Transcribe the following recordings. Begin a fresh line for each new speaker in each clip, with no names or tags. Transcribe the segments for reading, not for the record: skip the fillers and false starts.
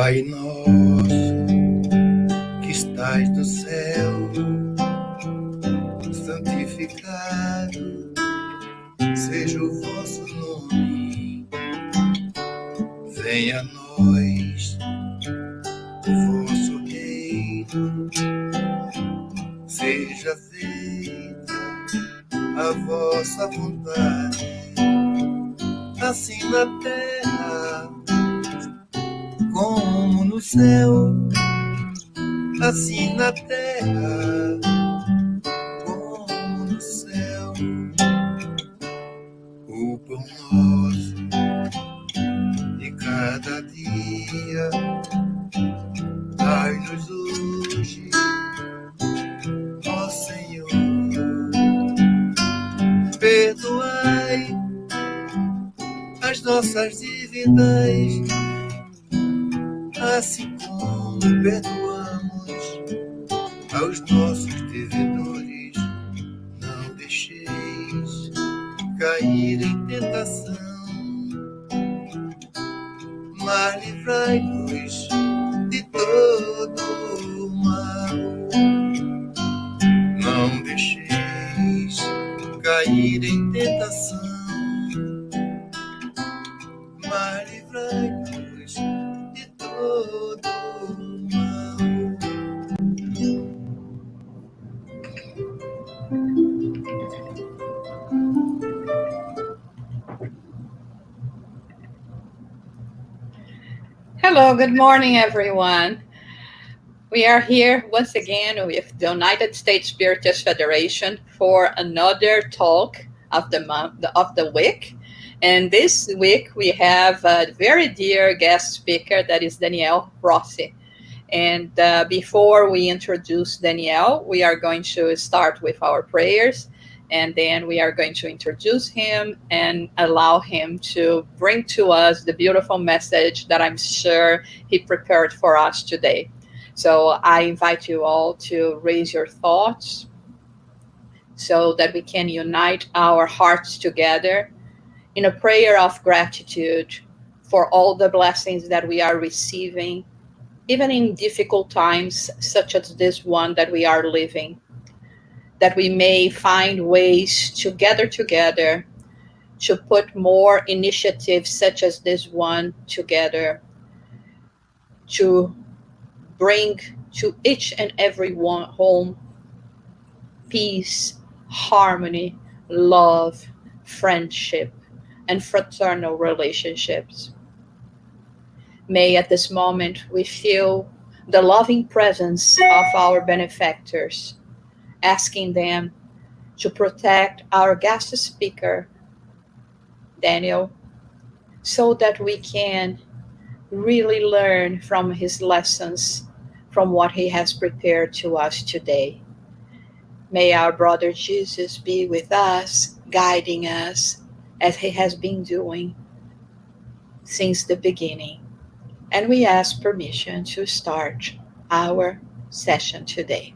Pai nosso que estás no céu, santificado seja o vosso nome. Venha a nós o vosso reino, seja feita a vossa vontade, assim na terra como no céu, assim na terra como no céu. O pão nosso de cada dia dai-nos hoje, ó Senhor. Perdoai as nossas dívidas, assim como perdoamos aos nossos devedores. Não deixeis cair em tentação, mas livrai-nos de todo o mal. Não deixeis cair em tentação, mas livrai-nos de todo o mal.
Hello, good morning, everyone. We are here once again with the United States Spiritist Federation for another talk of the week. And this week we have a very dear guest speaker that is Daniel Rossi. And before we introduce Daniel, we are going to start with our prayers, and then we are going to introduce him and allow him to bring to us the beautiful message that I'm sure he prepared for us today. So I invite you all to raise your thoughts so that we can unite our hearts together in a prayer of gratitude for all the blessings that we are receiving, even in difficult times such as this one that we are living, that we may find ways to gather together, to put more initiatives such as this one together, to bring to each and every one home peace, harmony, love, friendship, and fraternal relationships. May at this moment we feel the loving presence of our benefactors, asking them to protect our guest speaker, Daniel, so that we can really learn from his lessons, from what he has prepared to us today. May our brother Jesus be with us, guiding us as he has been doing since the beginning. And we ask permission to start our session today.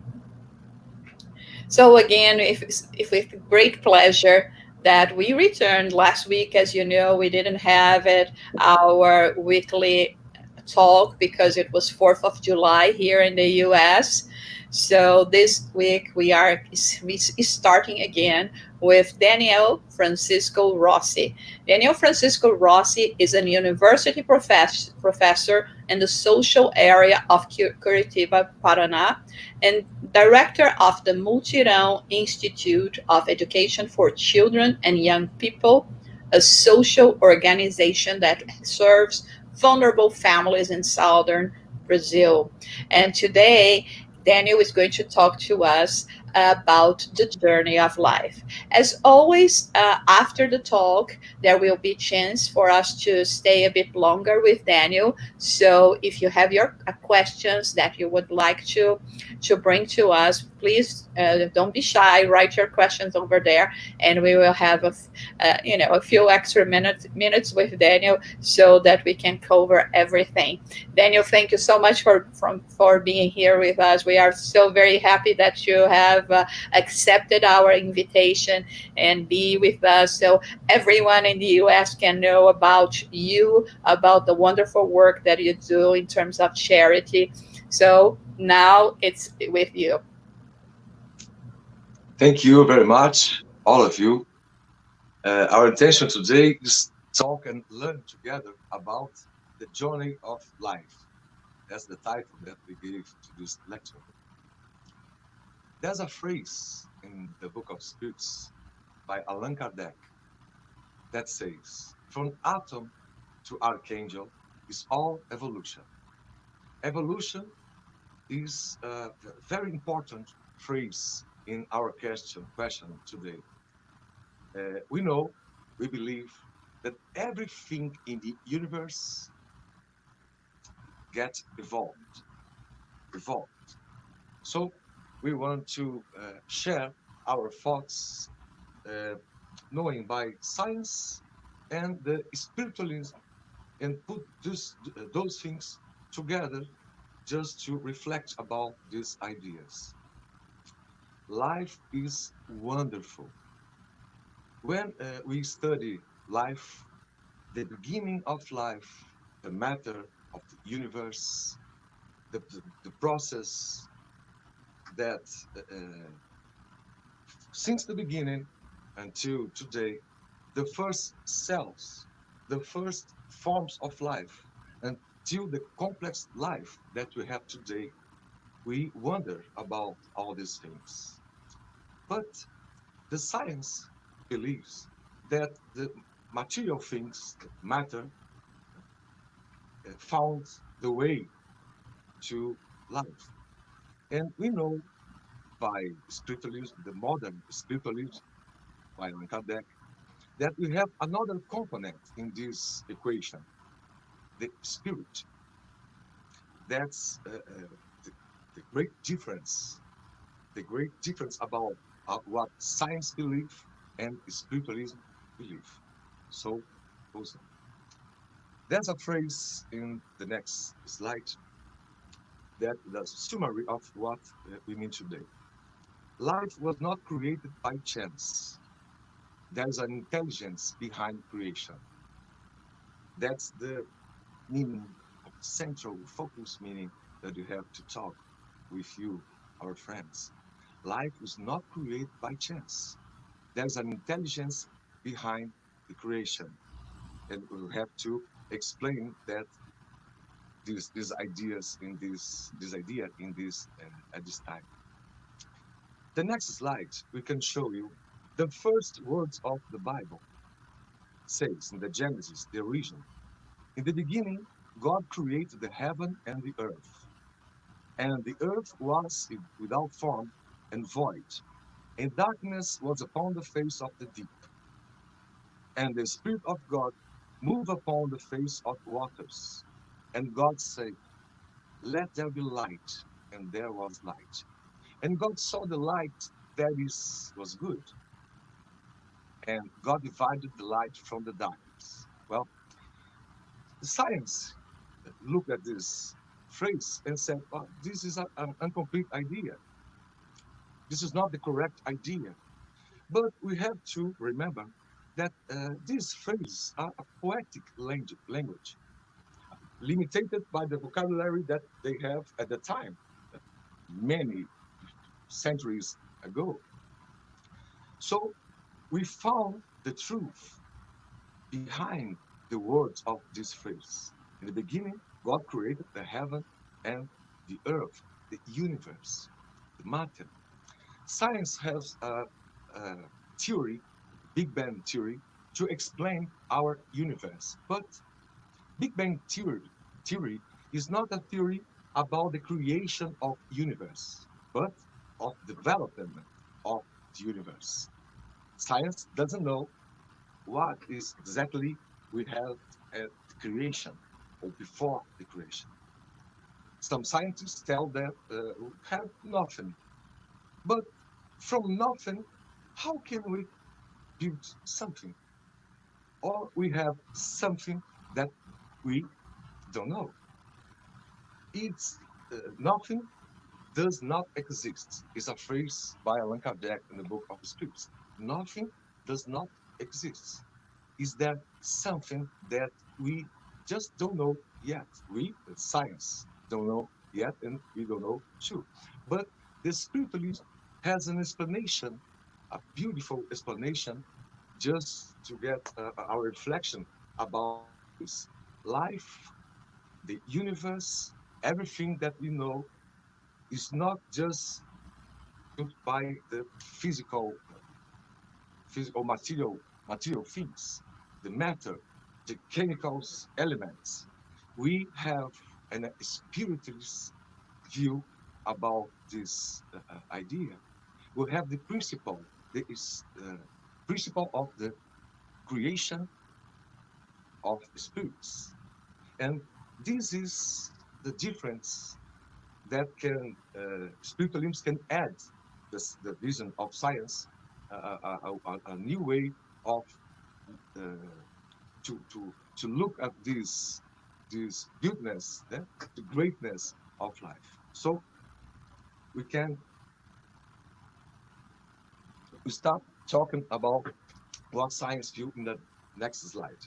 So again, if with great pleasure that we returned last week. As you know, we didn't have it, our weekly talk, because it was 4th of July here in the US. So this week we are starting again with Daniel Francisco Rossi. Daniel Francisco Rossi is a university professor in the social area of Curitiba, Paraná, and director of the Multirão Institute of Education for Children and Young People, a social organization that serves vulnerable families in southern Brazil. And today, Daniel is going to talk to us about the journey of life. As always, after the talk, there will be a chance for us to stay a bit longer with Daniel. So if you have your questions that you would like to bring to us, please don't be shy. Write your questions over there, and we will have a few extra minutes with Daniel so that we can cover everything. Daniel, thank you so much for being here with us. We are so very happy that you have have accepted our invitation and be with us. So everyone in the US can know about you, about the wonderful work that you do in terms of charity. So now it's with you.
Thank you very much, all of you. Our intention today is talk and learn together about the journey of life. That's the title that we gave to this lecture. There's a phrase in the book of Spirits by Allan Kardec that says, from atom to archangel is all evolution. Evolution is a very important phrase in our question today. We know, we believe that everything in the universe gets evolved. So we want to share our thoughts, knowing by science and the spiritualism, and put those things together just to reflect about these ideas. Life is wonderful. When we study life, the beginning of life, the matter of the universe, the process that since the beginning until today, the first cells, the first forms of life, until the complex life that we have today, we wonder about all these things. But the science believes that the material things, matter, found the way to life. And we know by spiritualism, the modern spiritualism, by Allan Kardec, that we have another component in this equation, the spirit. That's the great difference, about what science believe and spiritualism believe. So, also, there's a phrase in the next slide that the summary of what we mean today. Life was not created by chance. There's an intelligence behind creation. That's the meaning of the central focus meaning that you have to talk with you, our friends. Life was not created by chance. There's an intelligence behind the creation. And we'll have to explain that these ideas in this idea in this at this time. The next slide, we can show you the first words of the Bible. Says in the Genesis, the origin. In the beginning, God created the heaven and the earth. And the earth was without form and void, and darkness was upon the face of the deep. And the Spirit of God moved upon the face of waters. And God said, let there be light, and there was light. And God saw the light that was good. And God divided the light from the darkness. Well, science looked at this phrase and said, oh, this is an incomplete idea. This is not the correct idea. But we have to remember that these phrases are a poetic language, limited by the vocabulary that they have at the time, many centuries ago. So we found the truth behind the words of this phrase. In the beginning, God created the heaven and the earth, the universe, the matter. Science has a theory, Big Bang theory, to explain our universe. But Big Bang theory is not a theory about the creation of universe, but of development of the universe. Science doesn't know what is exactly we have at creation or before the creation. Some scientists tell that we have nothing. But from nothing, how can we build something? Or we have something that we don't know. It's nothing does not exist is a phrase by Allan Kardec in the book of Spirits. Nothing does not exist. Is there something that we just don't know yet? We, science, don't know yet, and we don't know too. But the spiritualist has an explanation, a beautiful explanation, just to get our reflection about this life, the universe, everything that we know is not just by the physical material things, the matter, the chemicals elements. We have a spiritualist view about this idea. We have the principle, the principle of the creation of spirits, and this is the difference that can spiritualism can add the vision of science, a new way of uh, to look at this goodness, the greatness of life. So we can we start talking about what science view in the next slide.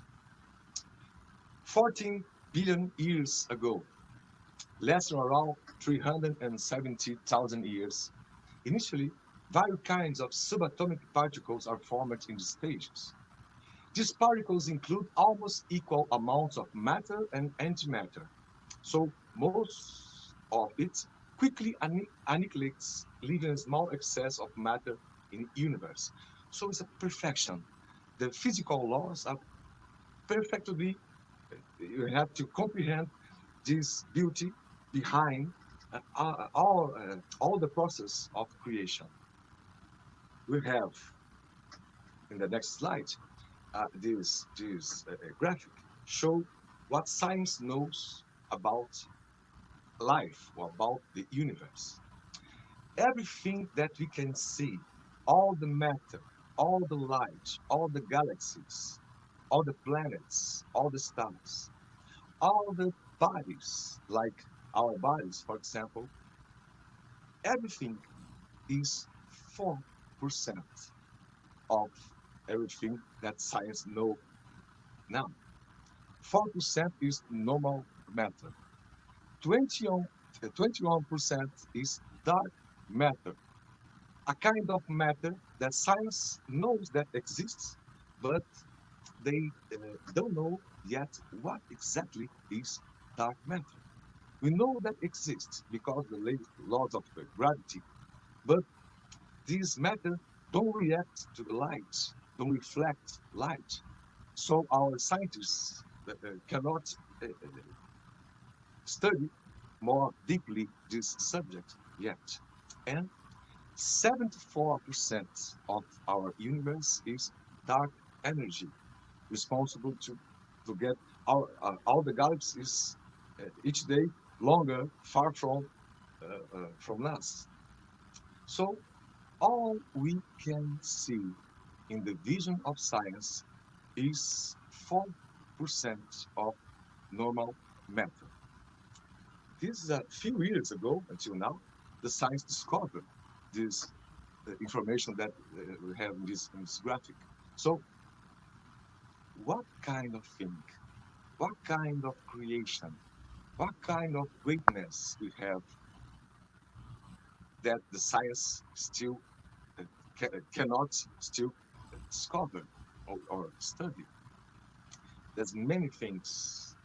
14 billion years ago, less than around 370,000 years, initially, various kinds of subatomic particles are formed in the stages. These particles include almost equal amounts of matter and antimatter, so most of it quickly annihilates, leaving a small excess of matter in the universe. So it's a perfection. The physical laws are perfectly, you have to comprehend this beauty behind all the process of creation. We have in the next slide this graphic show what science knows about life or about the universe. Everything that we can see, all the matter, all the light, all the galaxies, all the planets, all the stars, all the bodies, like our bodies, for example, everything is 4% of everything that science know now. 4% is normal matter. 21% is dark matter, a kind of matter that science knows that exists, but they don't know yet what exactly is dark matter. We know that exists because the laws of gravity, but these matter don't react to the light, don't reflect light. So our scientists cannot study more deeply this subject yet. And 74% of our universe is dark energy, responsible to get all the galaxies each day longer, far from us. So all we can see in the vision of science is 4% of normal matter. This is a few years ago until now, the science discovered this information that we have in this graphic. So what kind of thing, what kind of creation, what kind of greatness we have that the science still uh, cannot still discover or study? There's many things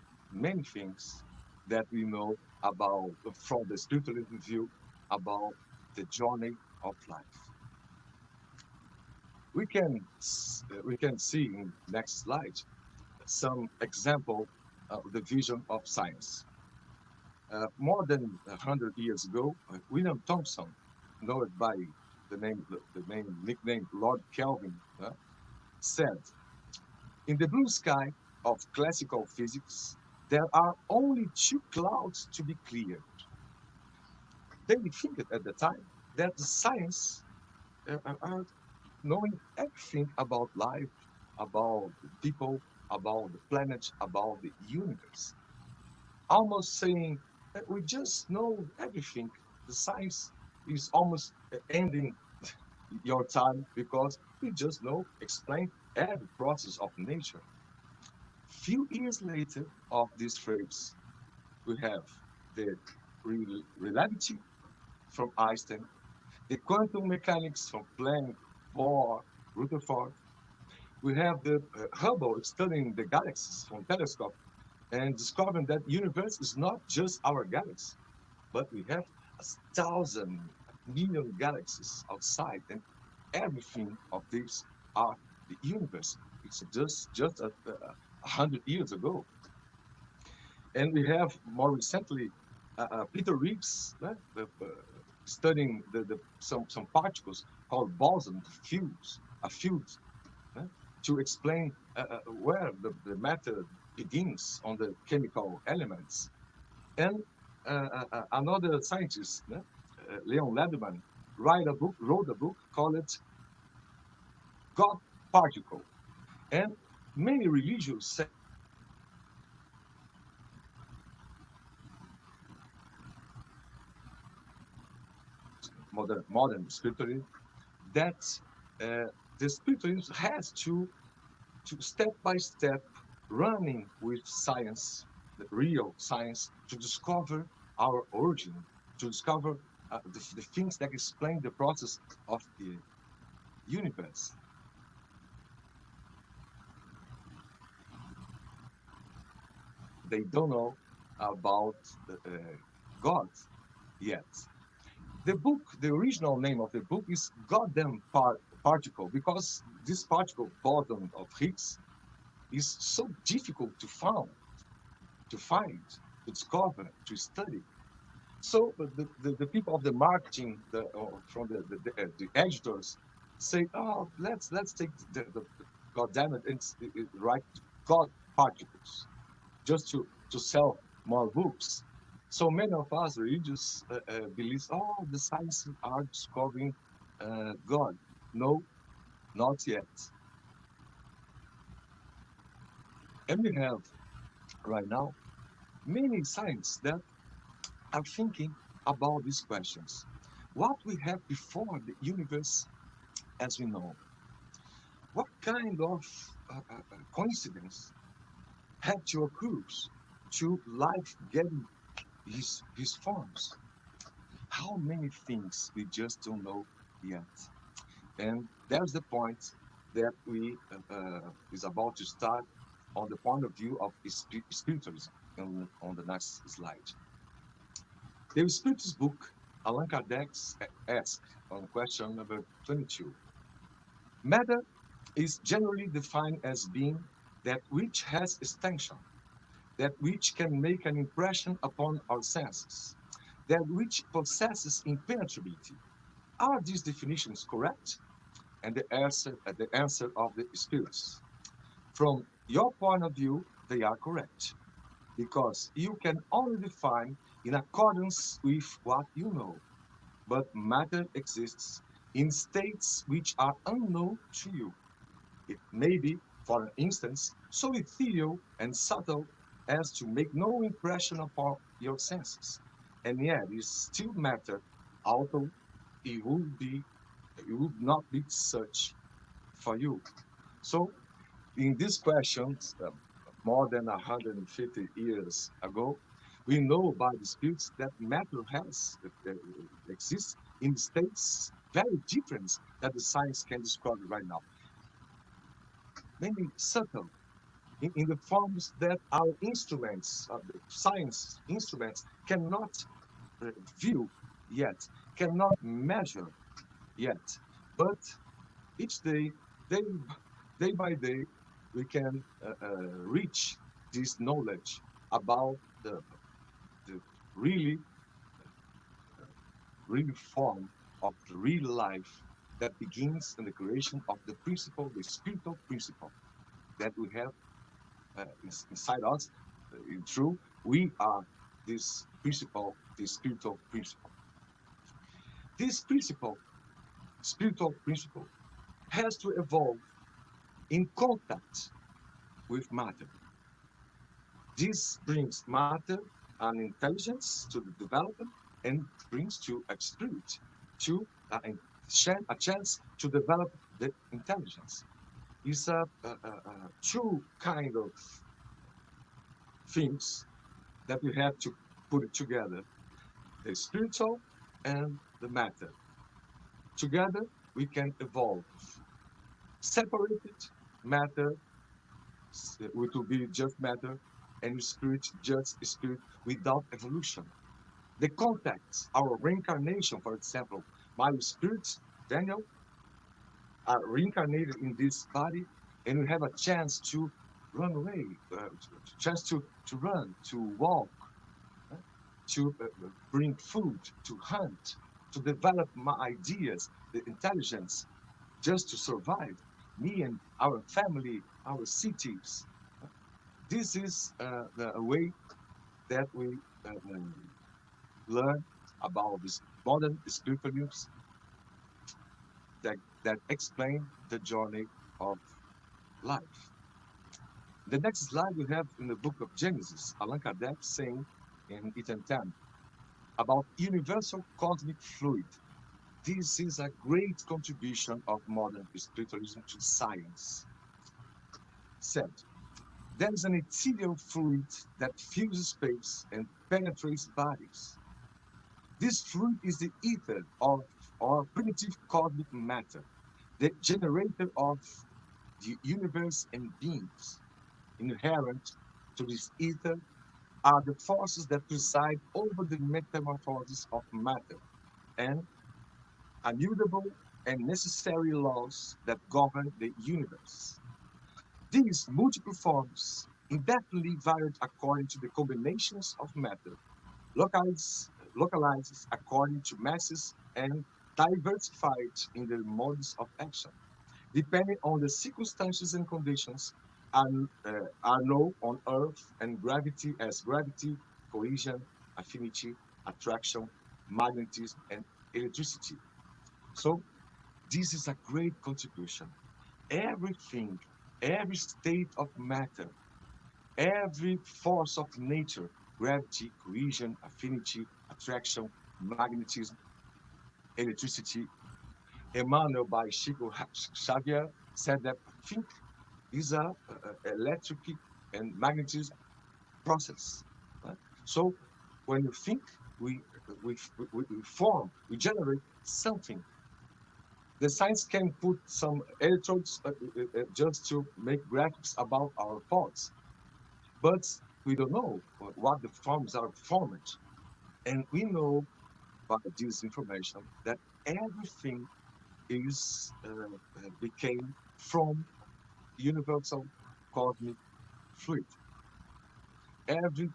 that we know about from the spiritualism view about the journey of life. We can see in next slide some example of the vision of science. More than 100 years ago, William Thomson, known by the name nickname Lord Kelvin, said, "In the blue sky of classical physics, there are only two clouds to be cleared." They think at the time that the science are knowing everything about life, about people, about the planet, about the universe. Almost saying that we just know everything. the science is almost ending your time because we just know explain every process of nature. Few years later of this phrase, we have the relativity from Einstein, the quantum mechanics from Planck, Bohr, Rutherford. We have the Hubble studying the galaxies from telescope and discovering that universe is not just our galaxy, but we have 1,000 million galaxies outside, and everything of these are the universe. It's just 100 years ago, and we have more recently Peter Reeves studying some particles called boson fields, a field, uh, to explain where the matter begins on the chemical elements. And another scientist, Leon Lederman, wrote a book called God Particle. And many religions say modern spiritualism that uh, the spiritualism has to step by step running with science, the real science, to discover our origin, to discover the things that explain the process of the universe. They don't know about God yet. The book, the original name of the book is Goddamn Particle, because this particle, boson of Higgs, is so difficult to find, to discover, to study. So the people of the marketing, from the editors, say, oh, let's take the God damn it, and write God particles just to sell more books. So many of us religious believe, oh, the science are discovering God. No, not yet. And we have right now many science that are thinking about these questions. What we have before the universe as we know? What kind of coincidence had to occur to life getting his forms? How many things we just don't know yet? And there's the point that we is about to start on the point of view of spiritualism on the next slide. The Spiritist book, Allan Kardec asks on question number 22. Matter is generally defined as being that which has extension, that which can make an impression upon our senses, that which possesses impenetrability. Are these definitions correct? And the answer of the spirits. From your point of view, they are correct because you can only define in accordance with what you know. But matter exists in states which are unknown to you. It may be, for instance, so ethereal and subtle as to make no impression upon your senses, and yet it still matter, although it would be it would not be such for you. So, in these questions, more than 150 years ago, we know by the spirits that matter has exists in states very different that the science can describe right now. Many subtle in the forms that our instruments, the science instruments, cannot view yet, cannot measure yet. But each day, day, day by day, we can reach this knowledge about the really, really form of the real life that begins in the creation of the principle, the spiritual principle that we have inside us. In truth, we are this principle, this spiritual principle. This principle, spiritual principle, has to evolve in contact with matter. This brings matter and intelligence to the development, and brings to a spirit to a chance to develop the intelligence. It's two kind of things that we have to put it together: the spiritual and the matter. Together, we can evolve. Separated matter, which will be just matter, and spirit, just spirit, without evolution. The context, our reincarnation, for example, my spirit, Daniel, are reincarnated in this body, and we have a chance to run away, chance to run, to walk, uh, to bring food, to hunt, to develop my ideas, the intelligence, just to survive. Me and our family, our cities. This is the way that we learn about this modern spiritualism that explain the journey of life. The next slide we have in the book of Genesis, Allan Kardec saying in Item 10 about universal cosmic fluid. This is a great contribution of modern spiritualism to science. Said, there is an ethereal fluid that fills space and penetrates bodies. This fluid is the ether of our primitive cosmic matter, the generator of the universe and beings. Inherent to this ether are the forces that preside over the metamorphosis of matter and immutable and necessary laws that govern the universe. These multiple forms indefinitely varied according to the combinations of matter, localized according to masses, and diversified in their modes of action, depending on the circumstances and conditions are known on Earth and gravity as gravity, cohesion, affinity, attraction, magnetism, and electricity. So this is a great contribution. Everything, every state of matter, every force of nature, gravity, cohesion, affinity, attraction, magnetism, electricity, Emmanuel by Chico Xavier said that think is a electric and magnetism process. Right? So when you think, we, we form, we generate something. The science can put some electrodes just to make graphics about our thoughts, but we don't know what the forms are formed. And we know by this information that everything is became from universal cosmic fluid. Every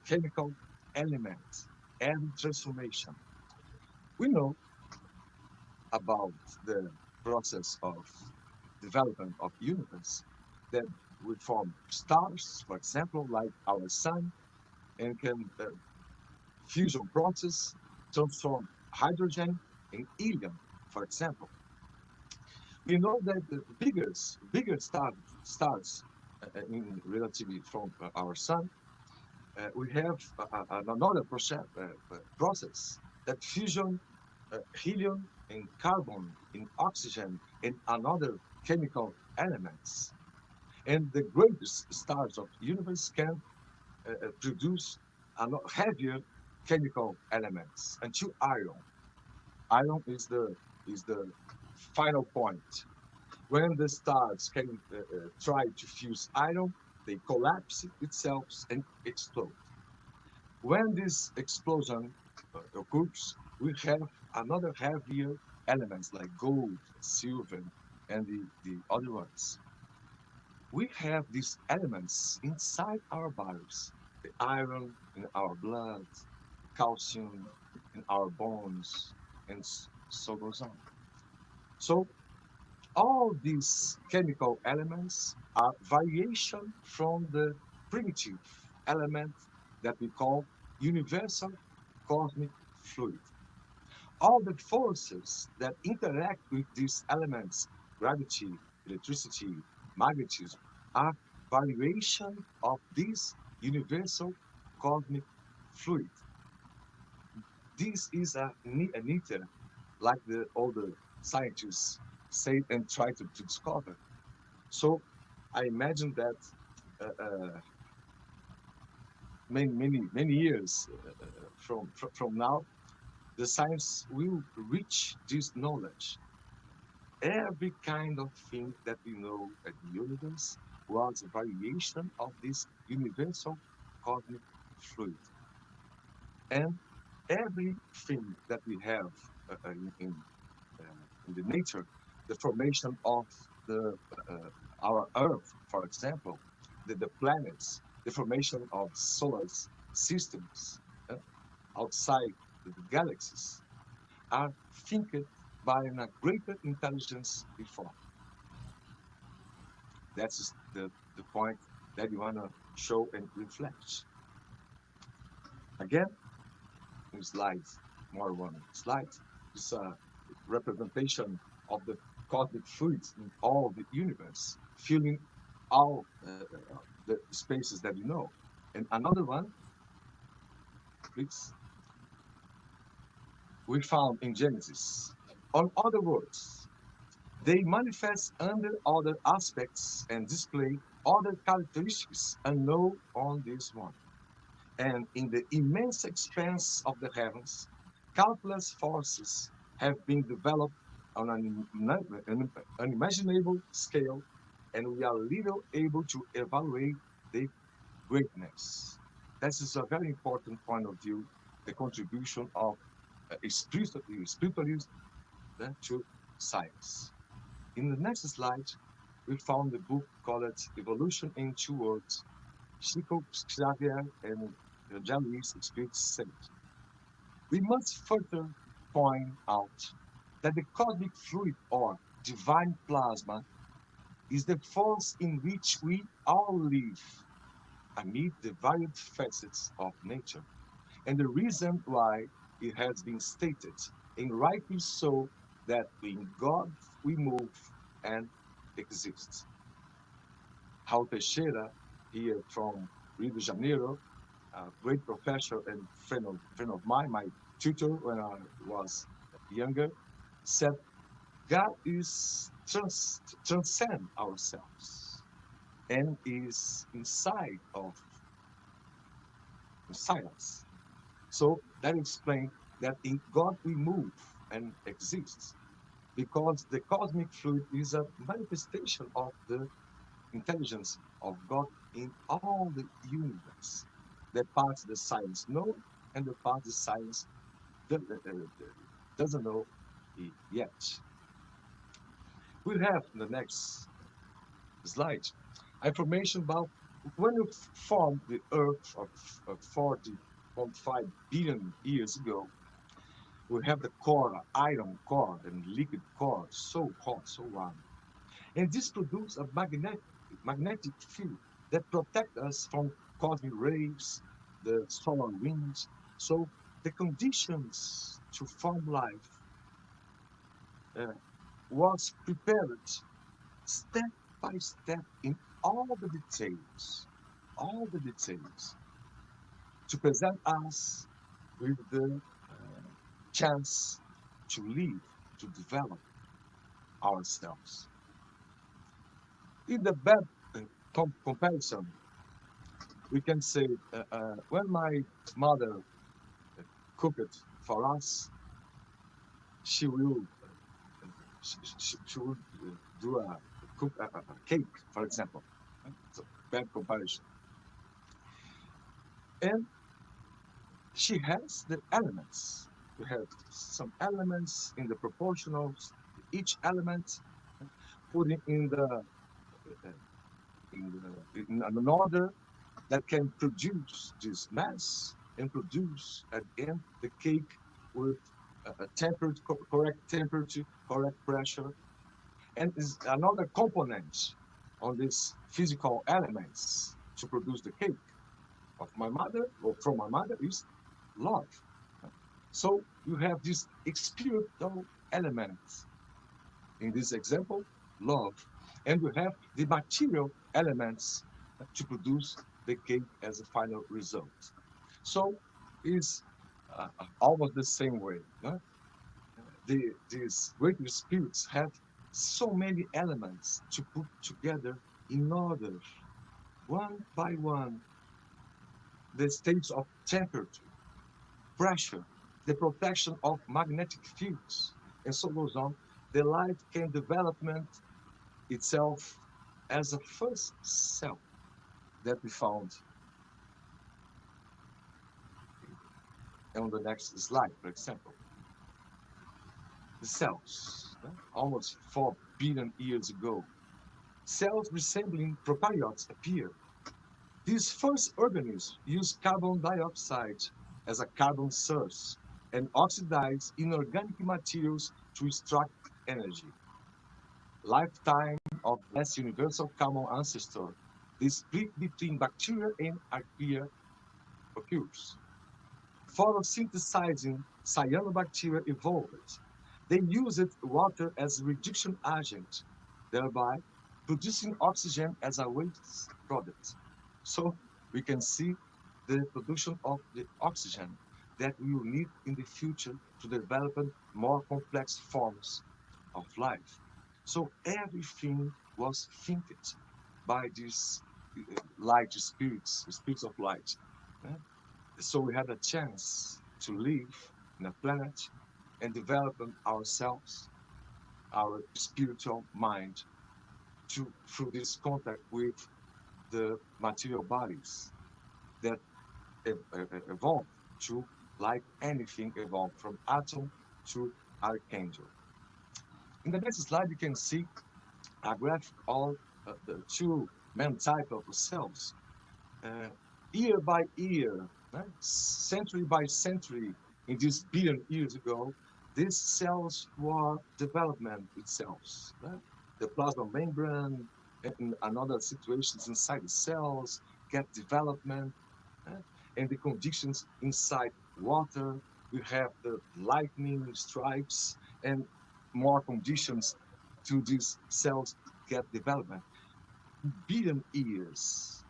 chemical element, every transformation. We know about the process of development of universe that we form stars, for example, like our sun, and can fusion process transform hydrogen in helium, for example. We know that the bigger stars in relativity from our sun, we have another process that fusion helium and carbon in oxygen and another chemical elements. And the greatest stars of the universe can produce heavier chemical elements until iron. Iron is the final point. When the stars can try to fuse iron, they collapse itself and explode. When this explosion occurs, we have another heavier elements like gold, silver, and the other ones. We have these elements inside our bodies, the iron in our blood, calcium in our bones, and so goes on. So all these chemical elements are variation from the primitive element that we call universal cosmic fluid. All the forces that interact with these elements, gravity, electricity, magnetism, are variation of this universal cosmic fluid. this is a ether, like all the scientists say and try to discover. So I imagine that many years from now, the science will reach this knowledge. Every kind of thing that we know at the universe was a variation of this universal cosmic fluid. And everything that we have in the nature, the formation of the our Earth, for example, the planets, the formation of solar systems outside the galaxies, are thinked by a greater intelligence before. That's the point that you want to show and reflect. Again, in slides, more one slide, is a representation of the cosmic fluids in all the universe, filling all the spaces that you know. And another one, please, we found in Genesis. On other words, they manifest under other aspects and display other characteristics unknown on this one. And in the immense expanse of the heavens, countless forces have been developed on an unimaginable scale, and we are little able to evaluate their greatness. This is a very important point of view, the contribution of spiritualism to science. In the next slide, we found a book called Evolution in Two Words, Chico Xavier and Jean-Louis Spirit said. We must further point out that the cosmic fluid or divine plasma is the force in which we all live amid the varied facets of nature, and the reason why it has been stated, and rightly so, that in God we move and exist. Raul Teixeira, here from Rio de Janeiro, a great professor and friend of mine, my tutor when I was younger, said, God is transcend ourselves and is inside us. So that explains that in God we move and exist because the cosmic fluid is a manifestation of the intelligence of God in all the universe. The parts the science know and the parts the science doesn't know yet. We'll have in the next slide information about when we formed the Earth of 40.5 billion years ago. We have the core, iron core, and liquid core, so hot, so warm. And this produces a magnetic field that protects us from cosmic rays, the solar winds. So the conditions to form life uh, was prepared step by step in all the details to present us with the chance to live, to develop ourselves. In the bad comparison, we can say when my mother cooked for us, she will she would do a cook a cake, for example. So bad comparison, and she has the elements. We have some elements in the proportionals. Each element putting uh, in an order that can produce this mass and produce at the end the cake with a correct temperature, correct pressure, and is another component on these physical elements to produce the cake of my mother or from my mother is love. So you have this spiritual element in this example, love, and you have the material elements to produce the cake as a final result. So is almost the same way. These greater spirits have so many elements to put together in order, one by one, the states of temperature, pressure, the protection of magnetic fields, and so goes on. The life can development itself as a first cell that we found on the next slide, for example. The cells, almost 4 billion years ago, cells resembling prokaryotes appeared. These first organisms use carbon dioxide as a carbon source and oxidize inorganic materials to extract energy. Lifetime of less universal common ancestor, the split between bacteria and archaea occurs. Photosynthesizing cyanobacteria evolved. They used water as a reduction agent, thereby producing oxygen as a waste product. So we can see the production of the oxygen that we will need in the future to develop more complex forms of life. So everything was thinked by these light spirits, spirits of light. eh? So we had a chance to live in a planet and develop ourselves, our spiritual mind, through this contact with the material bodies that evolved to, like anything, evolved from atom to archangel. In the next slide, you can see a graphic of the two main type of cells. Uh, Year by year, century by century, in this billion years ago, these cells were development itself. The plasma membrane and another situations inside the cells get development, uh, and the conditions inside water. We have the lightning strikes and more conditions to these cells get development. Billion years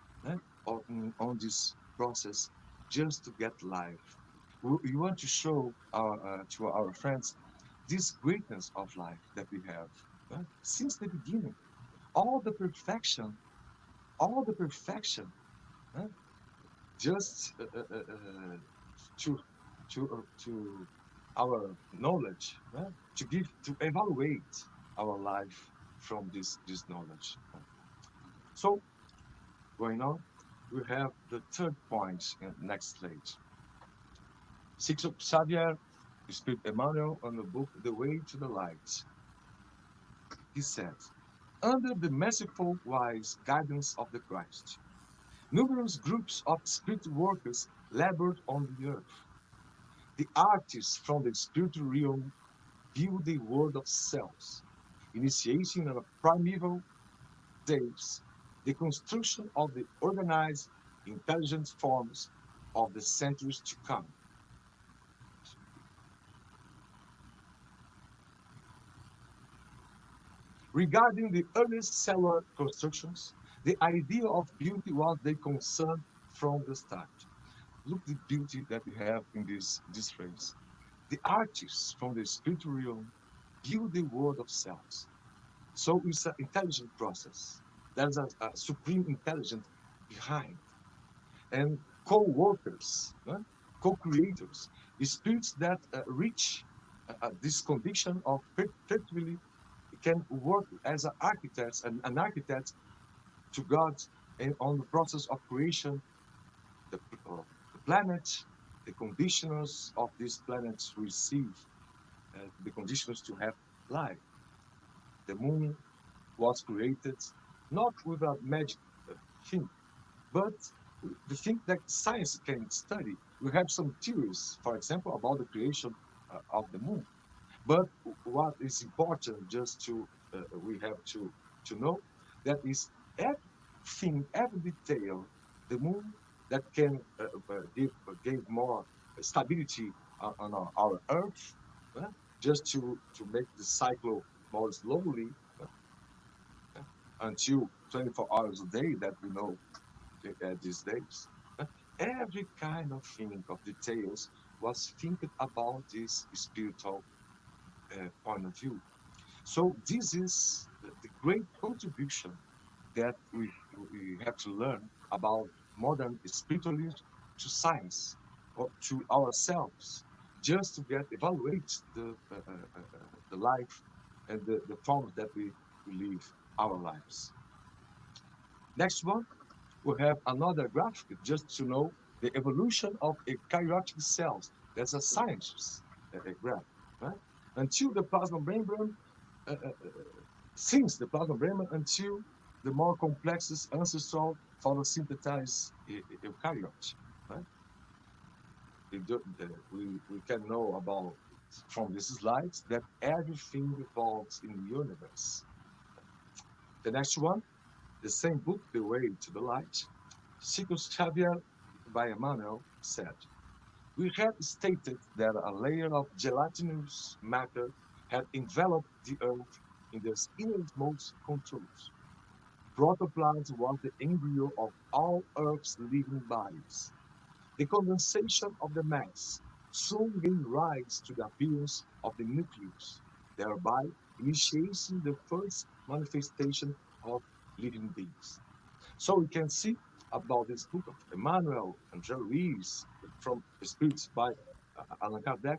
on this process just to get life. We want to show to our friends this greatness of life that we have since the beginning. All the perfection, all the perfection, uh, just to to our knowledge, to give to evaluate our life from this knowledge. So going on, we have the third point in next slide. Six of Xavier, Spirit Emmanuel, on the book The Way to the Light. He said, under the merciful, wise guidance of the Christ, numerous groups of spirit workers labored on the earth. The artists from the spiritual realm build the world of cells, initiating in the primeval days the construction of the organized, intelligent forms of the centuries to come. Regarding the earliest cellular constructions, the idea of beauty was their concern from the start. Look the beauty that we have in this phrase. The artists from the spiritual realm build the world of cells. So it's an intelligent process. There's a supreme intelligence behind. And co-workers, co-creators, spirits that reach this condition of perfectly can work as an architect to God and on the process of creation, the, the planet, the conditioners of these planets receive the conditions to have life. The moon was created not with a magic thing, but the thing that science can study. We have some theories, for example, about the creation of the moon. But what is important just to we have to know that is everything, every detail, the moon that can give more stability on our Earth, just to make the cycle more slowly until 24 hours a day that we know these days. Every kind of thing of details was thinking about this spiritual point of view. So this is the great contribution that we have to learn about modern spiritualism to science or to ourselves, just to get evaluate the life and the forms that we live our lives. Next one, we have another graphic just to know the evolution of eukaryotic cells. That's a science graph, right? Until the plasma membrane, uh, uh, since the plasma membrane until the more complex ancestral photosynthesized eukaryote, right? We can know about from these slides that everything evolves in the universe. The next one, the same book, The Way to the Light, Sigurd Xavier by Emmanuel said, we had stated that a layer of gelatinous matter had enveloped the Earth in its innermost contours. Protoplasm was the embryo of all Earth's living bodies. The condensation of the mass soon gave rise to the appearance of the nucleus, thereby initiating the first manifestation of living beings. So we can see about this book of Emmanuel and Ruiz from Spirits by Allan Kardec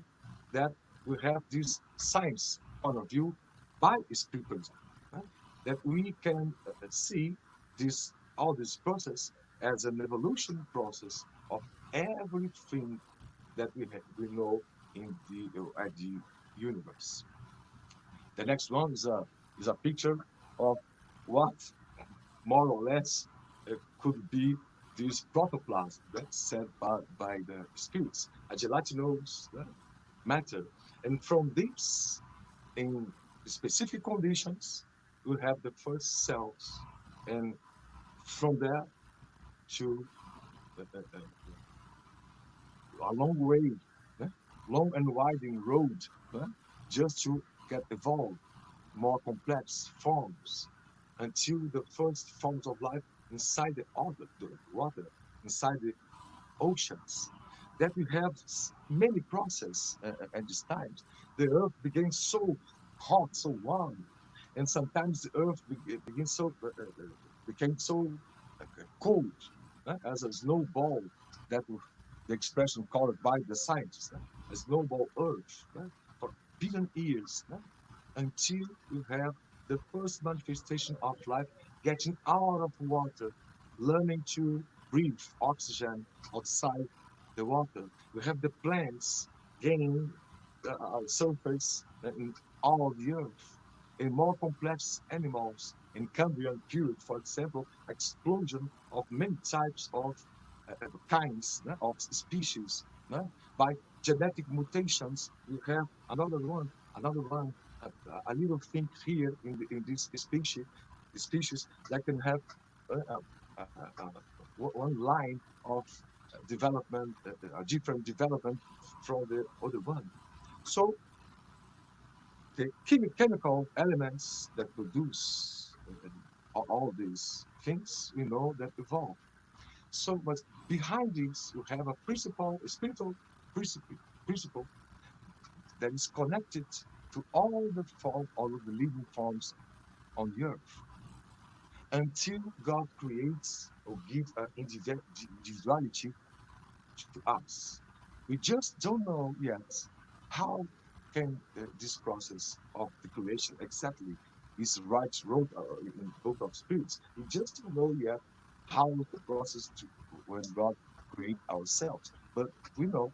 that we have this science point of view by spiritualism, right? That we can see this all this process as an evolution process of everything that we know in the universe. The next one is a picture of what more or less could be this protoplasm that's said by the spirits, a gelatinous matter. And from this, in specific conditions, we have the first cells. And from there to a long way, eh, long and winding road, eh, just to get evolved more complex forms until the first forms of life inside the water, inside the oceans. That we have many processes at this time. The earth became so hot, so warm, and sometimes the earth begins so became so cold, as a snowball. That the expression called by the scientists, a snowball earth, for billion years, until you have the first manifestation of life getting out of water, learning to breathe oxygen outside the water. We have the plants gaining surface in all the earth. In more complex animals, in Cambrian period, for example, explosion of many types of kinds of species. By genetic mutations, we have another one, a little thing here in this species that can have uh, uh, uh, uh, one line of development, a different development from the other one. So the chemical elements that produce all these things, we know that evolve. So, but behind this, you have a principle, a spiritual principle, principle that is connected to all of the living forms on the earth until God creates or gives an individuality to us. We just don't know yet how can this process of the creation exactly is right wrote in Book of Spirits. We just don't know yet how the process to when God create ourselves. But we know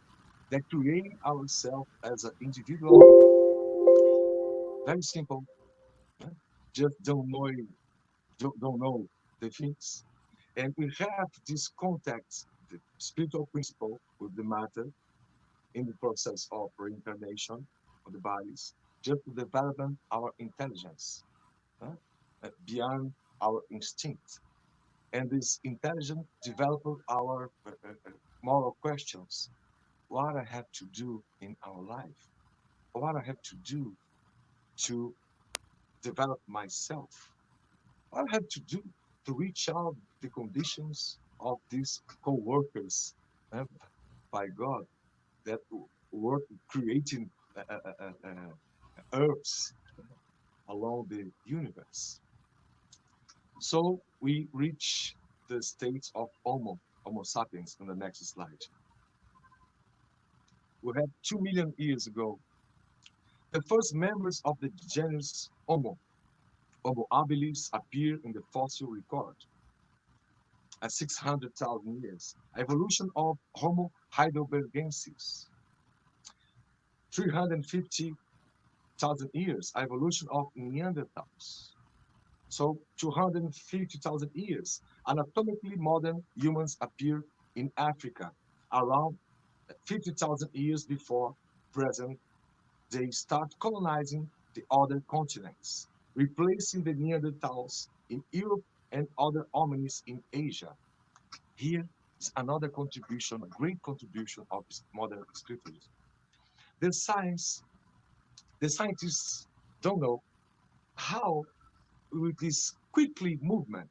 that creating ourselves as an individual, very simple. eh, Just don't know the things. And we have this contact, the spiritual principle with the matter in the process of reincarnation of the bodies, just to develop our intelligence uh, beyond our instinct. And this intelligence develop our moral questions. What I have to do in our life, what I have to do to develop myself, what I have to do to reach out the conditions of these co-workers uh, by God that work creating Earths along the universe. So we reach the state of Homo sapiens in the next slide. We have 2 million years ago, the first members of the genus Homo habilis, appear in the fossil record at 600,000 years. Evolution of Homo heidelbergensis, 350,000 years. Evolution of Neanderthals. So 250,000 years. Anatomically modern humans appear in Africa around 50,000 years before present. They start colonizing the other continents, replacing the Neanderthals in Europe and other hominids in Asia. Here is another contribution, a great contribution of modern spiritualism. The scientists don't know how, with this quickly movement,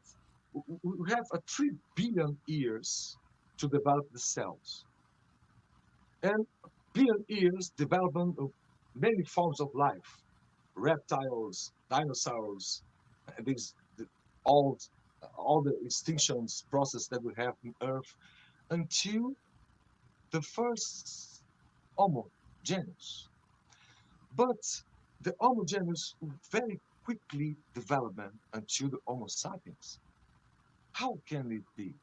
we have a 3 billion years to develop the cells, and billion years development of many forms of life, reptiles, dinosaurs, these all all the extinctions process that we have in Earth until the first Homo genus. But the Homo genus very quickly developed until the Homo sapiens. How can it be?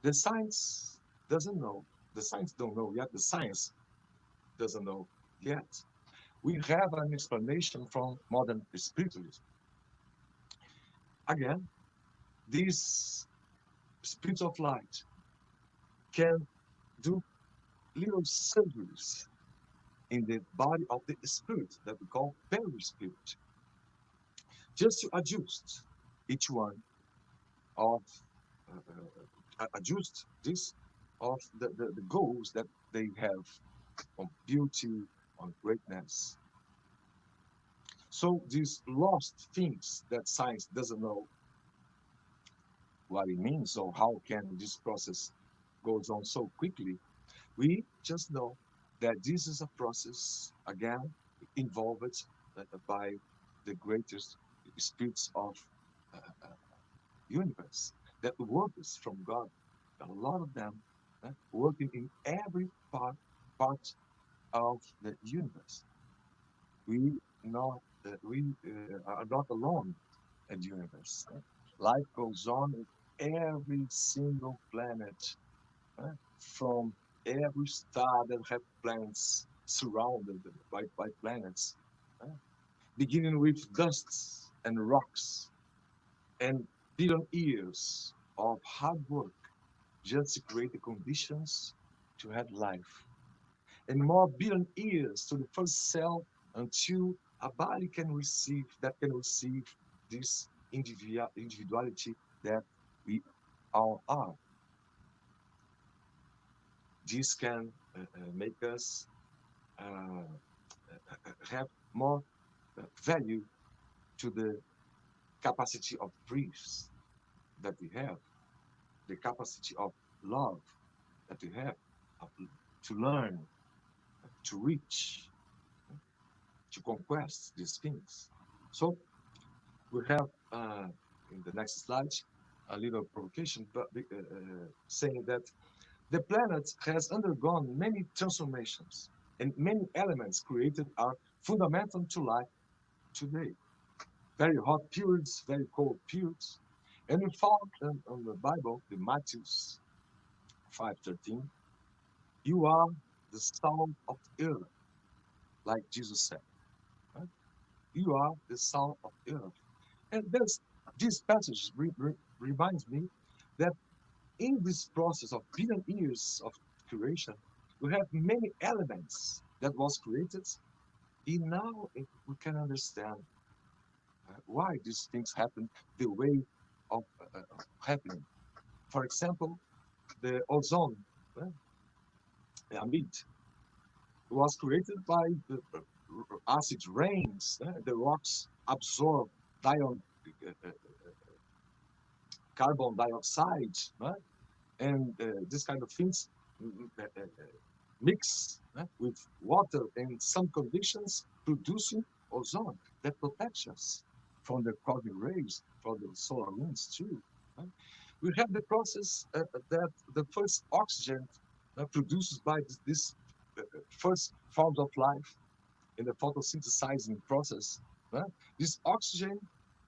The science doesn't know. The science don't know yet. The science doesn't know yet. We have an explanation from modern spiritualism. Again, these spirits of light can do little surgeries in the body of the spirit that we call perispirit, just to adjust each one of adjust this of the goals that they have on beauty, on greatness. So these lost things that science doesn't know what it means or how can this process goes on so quickly, we just know that this is a process, again, involved by the greatest spirits of uh, uh, universe that works from God. A lot of them working in every part of the universe. We are not alone in the universe. Life goes on with every single planet, from every star that have planets surrounded by planets, uh, beginning with dust and rocks and billion years of hard work just to create the conditions to have life, and more billion years to the first cell until a body can receive this individuality that we all are. This can make us have more value to the capacity of dreams that we have, the capacity of love that we have, of, to learn, to reach, to conquest these things. So we have in the next slide a little provocation, but saying that the planet has undergone many transformations, and many elements created are fundamental to life today. Very hot periods, very cold periods. And we found in the Bible, the Matthews 5:13, you are the salt of the earth, like Jesus said. Right? You are the salt of the earth. And this passage reminds me that in this process of billion years of creation, we have many elements that was created. And now we can understand why these things happen the way of happening. For example, the ozone, amid, was created by the acid rains. The rocks absorb dion, uh, carbon dioxide, and this kind of things mix with water in some conditions, producing ozone that protects us from the cosmic rays, from the solar winds too. Right? We have the process that the first oxygen produced by this first forms of life in the photosynthesizing process. Right? This oxygen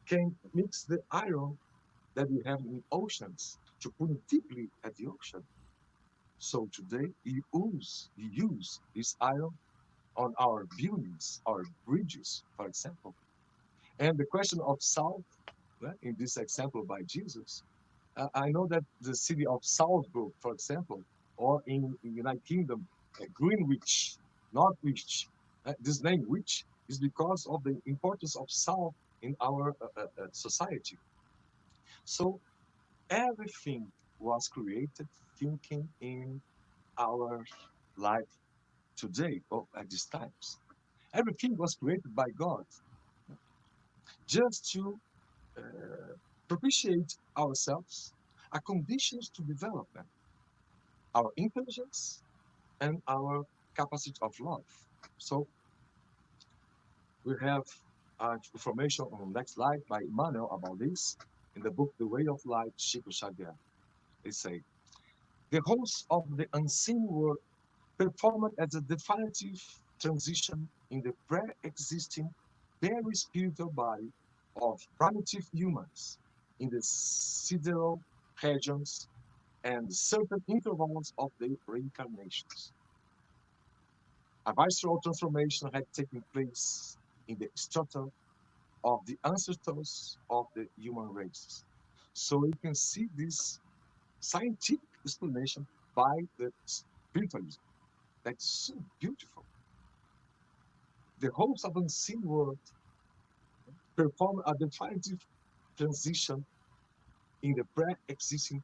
can mix the iron that we have in oceans to put it deeply at the ocean. So today you use this iron on our buildings, our bridges, for example. And the question of salt, in this example by Jesus, I know that the city of Salzburg, for example, or in the United Kingdom, Greenwich, Northwich, this name wich is because of the importance of salt in our society. So everything was created thinking in our life today or at these times. Everything was created by God just to uh, propitiate ourselves, are conditions to develop them, our intelligence and our capacity of love. So we have information on the next slide by Emmanuel about this in the book The Way of Life, Chico Xavier. They say, the host of the unseen world performed as a definitive transition in the pre-existing very spiritual body of primitive humans in the sidereal regions and certain intervals of their reincarnations. A visceral transformation had taken place in the strata of the ancestors of the human races. So you can see this scientific explanation by the spiritualism. That's so beautiful. The host of unseen world perform a definitive transition in the pre-existing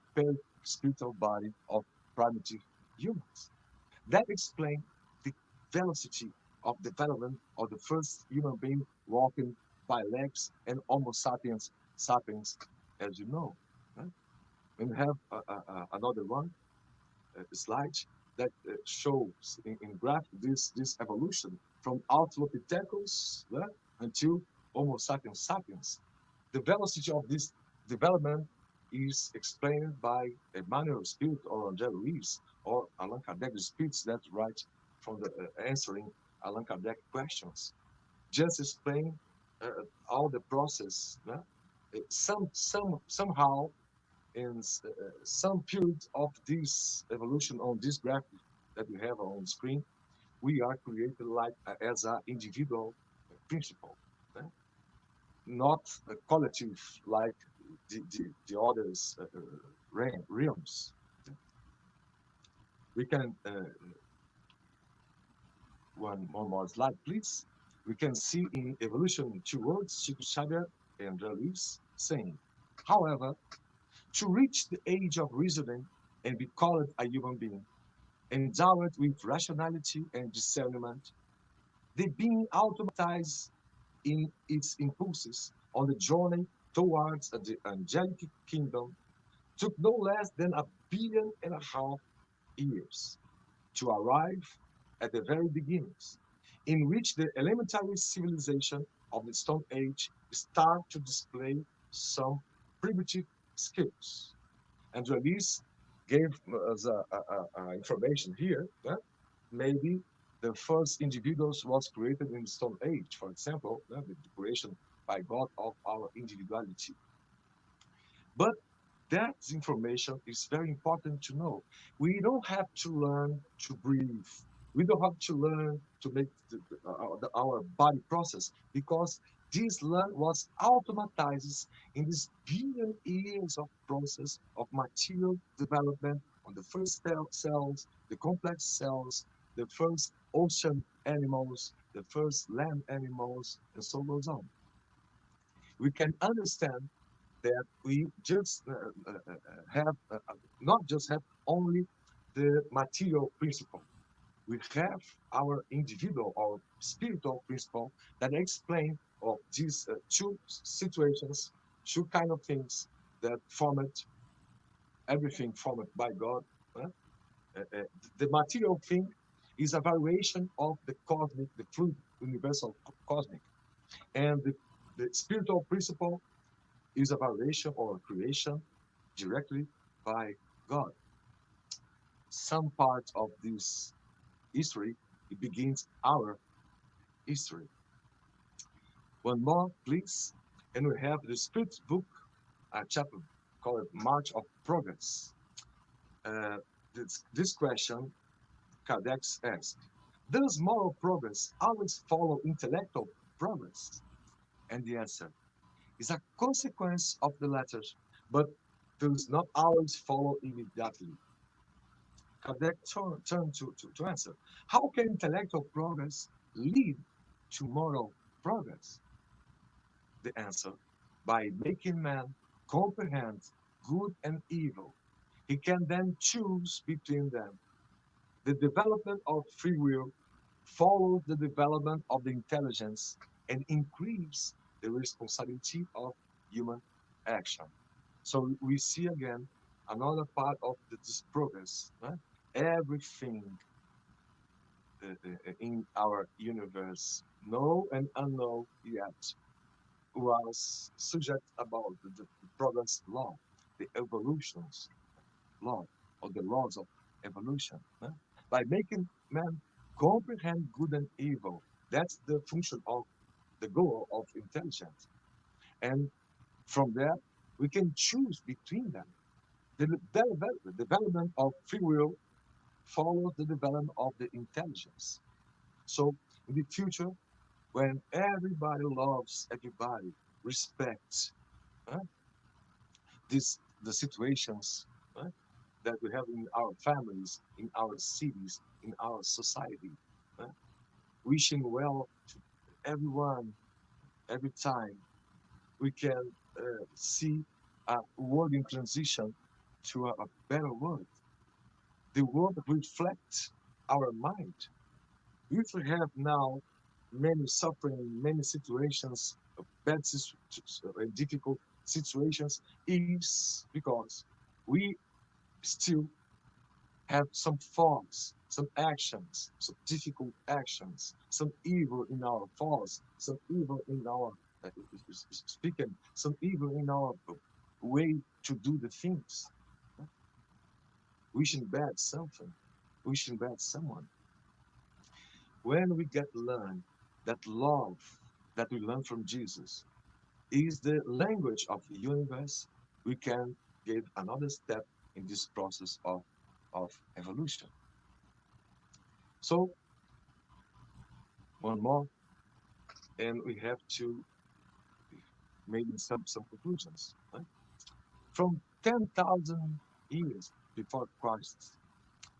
spiritual body of primitive humans. That explains the velocity of development of the first human being walking by legs and Homo sapiens, as you know. Right? And we have another one slide that shows in graph this evolution from Australopithecus until Homo sapiens. The velocity of this development is explained by Emmanuel Spirit or Angel Ruiz or Allan Kardec, the spirits that write from the answering Allan Kardec questions. Just explain all the process. Somehow in some period of this evolution on this graphic that we have on screen, we are created like as an individual principle, eh? Not a collective like the others realms. We can one more slide, please. We can see in evolution two words, Chico Xavier and Reliefs, saying, however, to reach the age of reasoning and be called a human being, endowed with rationality and discernment, the being automatized in its impulses on the journey towards the angelic kingdom took no less than 1.5 billion years to arrive at the very beginnings, in which the elementary civilization of the Stone Age start to display some primitive skills. And Release gave us information here that maybe the first individuals was created in the Stone Age, for example, the creation by God of our individuality. But that information is very important to know. We don't have to learn to breathe. We don't have to learn to make our body process because this learn was automatized in this billion years of process of material development on the first cells, the complex cells, the first ocean animals, the first land animals, and so goes on. We can understand that we just have not just have only the material principle. We have our individual or spiritual principle that explain of these two situations, two kind of things that formed everything formed by God. Uh, uh, the material thing is a variation of the cosmic, the fluid universal cosmic. And the spiritual principle is a variation or a creation directly by God. Some part of this history, it begins our history. One more, please. And we have the Spirit book, a chapter called March of Progress. Uh, this question, Kardec asked, does moral progress always follow intellectual progress? And the answer is a consequence of the latter, but does not always follow immediately. Kardec turned to answer. How can intellectual progress lead to moral progress? The answer, by making man comprehend good and evil. He can then choose between them. The development of free will follows the development of the intelligence and increase the responsibility of human action. So we see again another part of this progress. Right? Everything in our universe, known and unknown yet, was subject about the progress law, the evolutions law, or the laws of evolution. By making man comprehend good and evil, that's the function of the goal of intelligence. And from there, we can choose between them. The development of free will follows the development of the intelligence. So in the future, when everybody loves everybody, respects uh, the situations that we have in our families, in our cities, in our society, uh, wishing well to everyone, every time we can see a world in transition to a better world. The world reflects our mind. If we have now many suffering, many situations, bad and difficult situations, is because we still have some faults, some actions, some difficult actions, some evil in our thoughts, some evil in our speaking, some evil in our way to do the things, wishing bad something, wishing bad someone. When we get learn that love that we learn from Jesus is the language of the universe, we can give another step in this process of evolution. So one more, and we have to make some conclusions. Right? From 10,000 years before Christ,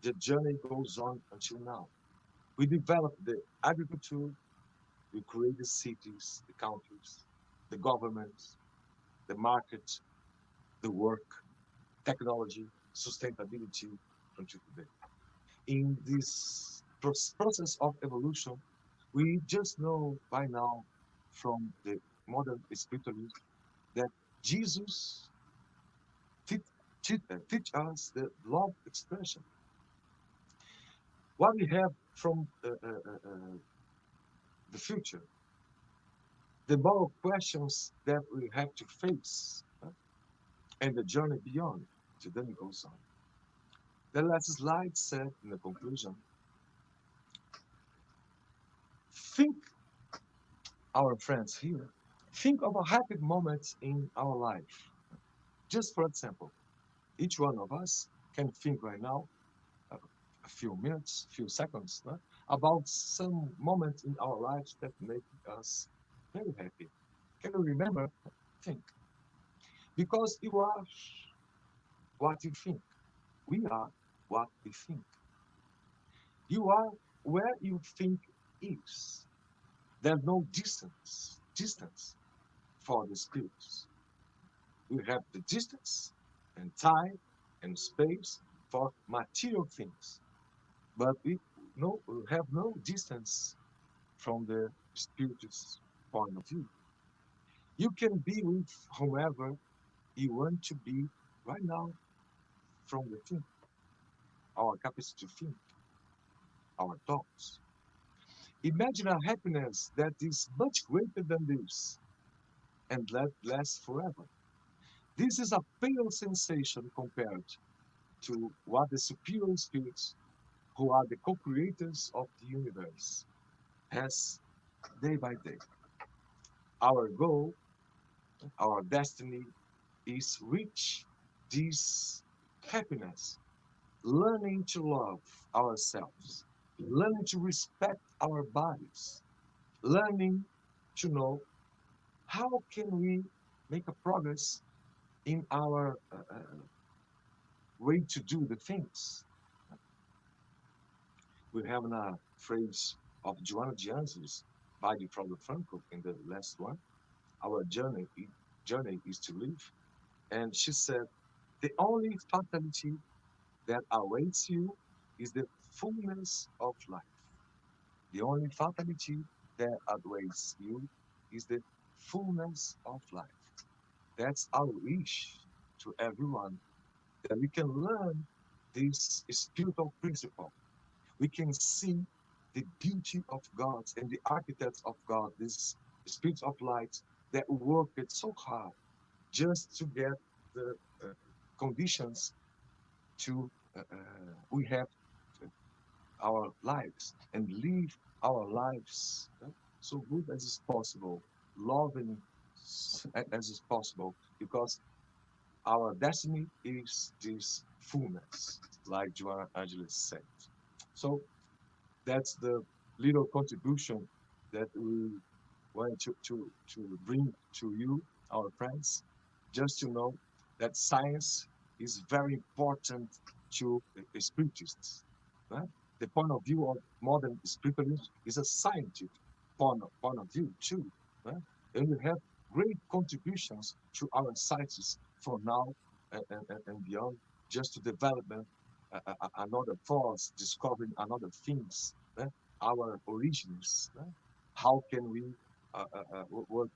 the journey goes on until now. We developed the agriculture, we created cities, the countries, the governments, the market, the work, technology, sustainability until today. In this process of evolution, we just know by now from the modern spiritualism that Jesus teach, teach us the love expression. What we have from the future, the moral questions that we have to face, and the journey beyond, to then goes on. The last slide said in the conclusion, think, our friends here, think of a happy moment in our life. Just for example, each one of us can think right now, a few minutes, few seconds, about some moment in our lives that make us very happy. Can you remember? Think. Because you are what you think. We are what we think. You are where you think is. There's no distance for the spirits. We have the distance and time and space for material things, but we have no distance from the spirit's point of view. You can be with whomever you want to be right now from the think, our capacity to think. our thoughts. Imagine a happiness that is much greater than this and that lasts forever. This is a pale sensation compared to what the superior spirits, who are the co-creators of the universe, has day by day. Our goal, our destiny is reach this happiness, learning to love ourselves, learning to respect our bodies, learning to know how can we make a progress in our way to do the things. We have a phrase of Joanna Jansen's by the Fraude Franco in the last one. Our journey is to live. And she said, the only fatality that awaits you is the fullness of life. The only fatality that awaits you is the fullness of life. That's our wish to everyone, that we can learn this spiritual principle. We can see the beauty of God and the architects of God, these spirits of light that worked so hard just to get the conditions to we have our lives and live our lives so good as is possible, loving as is possible, because our destiny is this fullness, like Joanna Angeles said. So that's the little contribution that we want to bring to you, our friends, just to know that science is very important to spiritists. Right? The point of view of modern spiritualism is a scientific point of view too. Right? And we have great contributions to our sciences for now and beyond, just to development another force, discovering another things, our origins. How can we what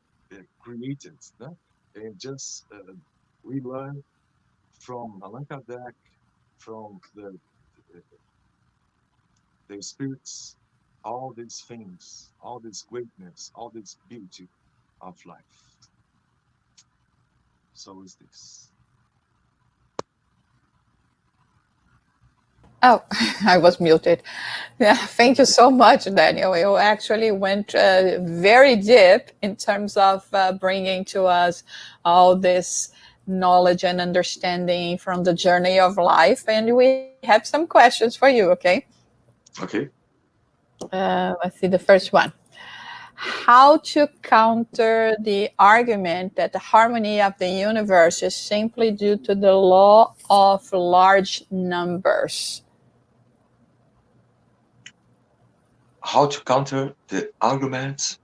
created? And just we learn from Allan Kardec, from the spirits, all these things, all this greatness, all this beauty of life. So is this.
Oh, I was muted. Yeah, thank you so much, Daniel. You actually went very deep in terms of bringing to us all this knowledge and understanding from the journey of life. And we have some questions for you, okay?
Okay.
Let's see the first one. How to counter the argument that the harmony of the universe is simply due to the law of large numbers?
How to counter the argument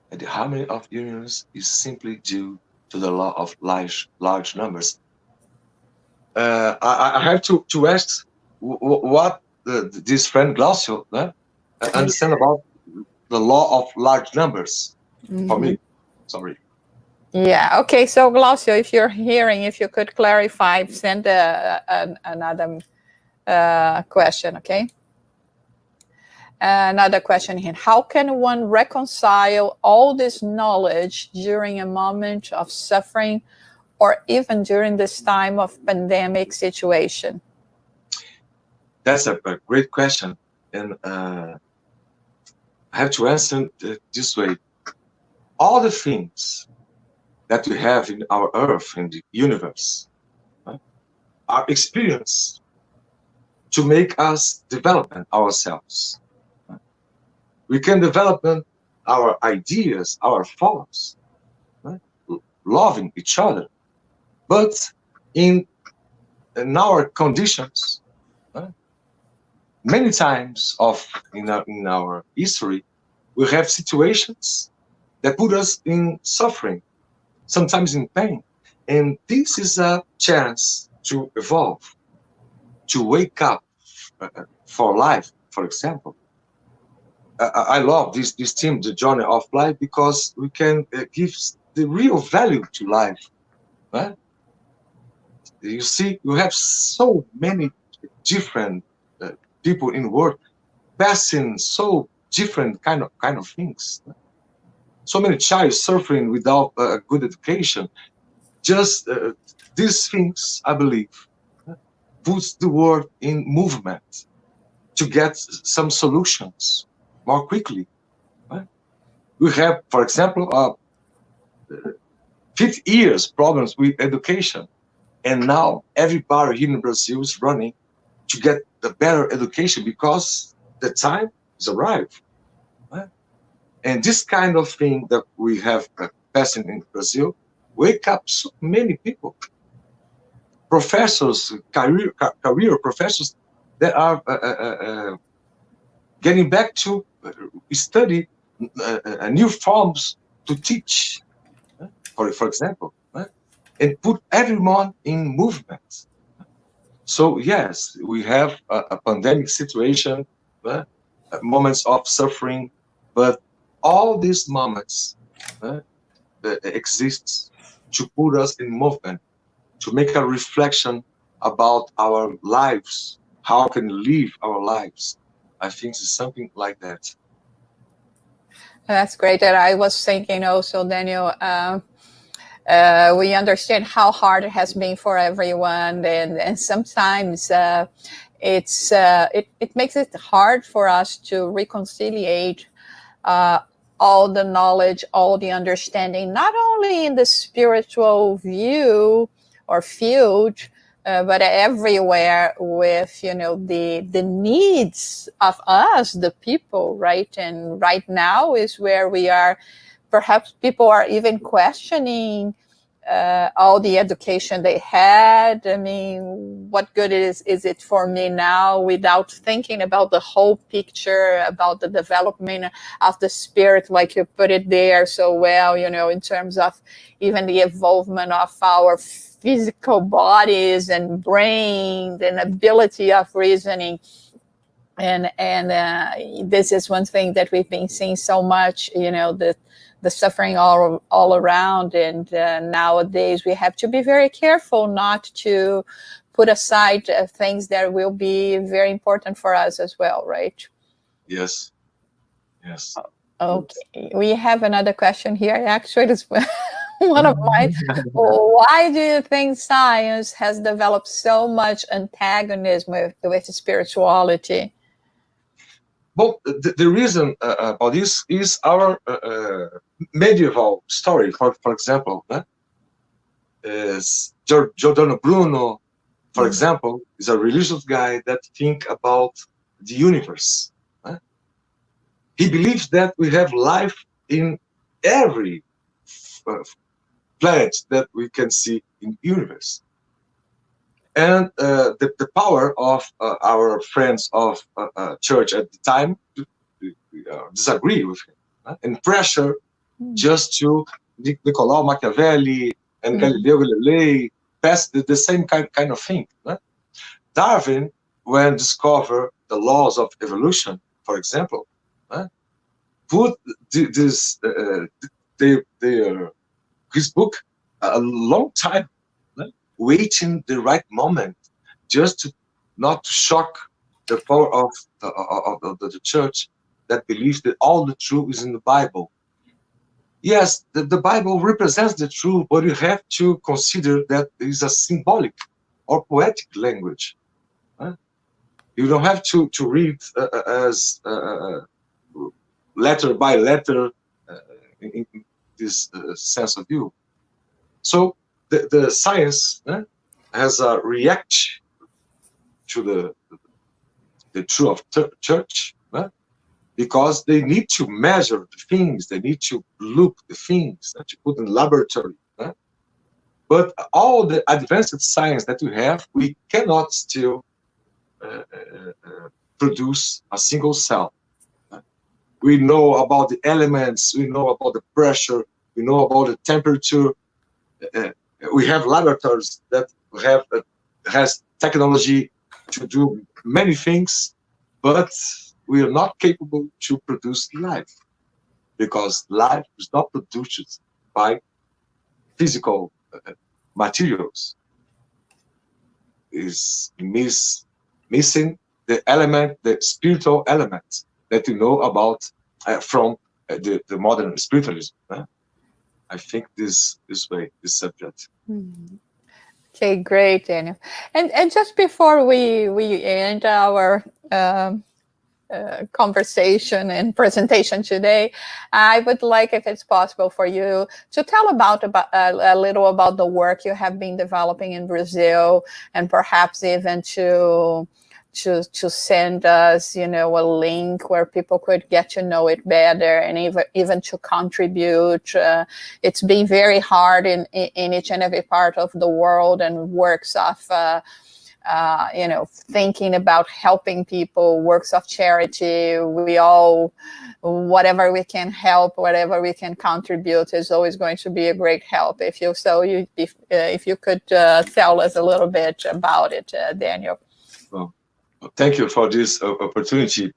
that the harmony of unions is simply due to the law of large numbers. I have to ask what this friend Glaucio understand about the law of large numbers. For me, sorry.
Yeah. Okay. So, Glaucio, if you're hearing, if you could clarify, send another question. Okay. Another question here. How can one reconcile all this knowledge during a moment of suffering or even during this time of pandemic situation?
That's a great question. And I have to answer this way. All the things that we have in our earth, in the universe, are experienced to make us develop ourselves. We can develop our ideas, our thoughts, loving each other. But in our conditions, many times in our history, we have situations that put us in suffering, sometimes in pain. And this is a chance to evolve, to wake up for life, for example. I love this team, the journey of life, because we can give the real value to life. Right? You see, you have so many different people in the world. passing so different kind of things. So many children suffering without a good education. Just these things, I believe, puts the world in movement to get some solutions more quickly. We have, for example, 50 years problems with education, and now everybody here in Brazil is running to get the better education because the time is arrived. And this kind of thing that we have passing in Brazil wake up so many people, professors, career professors that are getting back to study new forms to teach, for example, and put everyone in movement. So yes, we have a pandemic situation, moments of suffering, but all these moments exist to put us in movement, to make a reflection about our lives, how can we live our lives. I think it's something like that.
That's great. And I was thinking also, Daniel, we understand how hard it has been for everyone, and sometimes it makes it hard for us to reconciliate all the knowledge, all the understanding, not only in the spiritual view or field, but everywhere with, the needs of us, the people, right? And right now is where we are, perhaps people are even questioning all the education they had. I mean, what good is it for me now, without thinking about the whole picture, about the development of the spirit, like you put it there so well, in terms of even the evolvement of our physical bodies and brain and ability of reasoning. And this is one thing that we've been seeing so much, the suffering all around. And nowadays we have to be very careful not to put aside things that will be very important for us as well, right?
Yes.
Okay, we have another question here. Actually, it's one of mine. Why do you think science has developed so much antagonism with spirituality?
Well, the reason about this is our medieval story. For example, is Giordano Bruno, for example, is a religious guy that think about the universe. He believes that we have life in every planet that we can see in the universe. And the power of our friends of church at the time disagree with him, and pressure just to Nicolau Machiavelli and Galileo Galilei pass the same kind of thing. Darwin, when discovered the laws of evolution, for example, put his book a long time, waiting the right moment, just to not to shock the power of the church that believes that all the truth is in the Bible. Yes, the Bible represents the truth, but you have to consider that it is a symbolic or poetic language. You don't have to read as letter by letter in this sense of view. So the science has a reaction to the truth of church, because they need to measure the things, they need to look the things that you put in the laboratory. But all the advanced science that we have, we cannot still produce a single cell. We know about the elements, we know about the pressure, we know about the temperature. We have laboratories that has technology to do many things, but we are not capable to produce life, because life is not produced by physical materials. Is missing element, the spiritual element that you know about from the modern spiritualism. I think this way, this subject.
Mm-hmm. Okay, great, Daniel. And just before we end our conversation and presentation today, I would like, if it's possible for you, to tell about a little about the work you have been developing in Brazil, and perhaps even to send us, a link where people could get to know it better, and even to contribute. It's been very hard in each and every part of the world, and works of thinking about helping people, works of charity. We all, whatever we can help, whatever we can contribute, is always going to be a great help. If you could tell us a little bit about it, Daniel.
Well, thank you for this opportunity.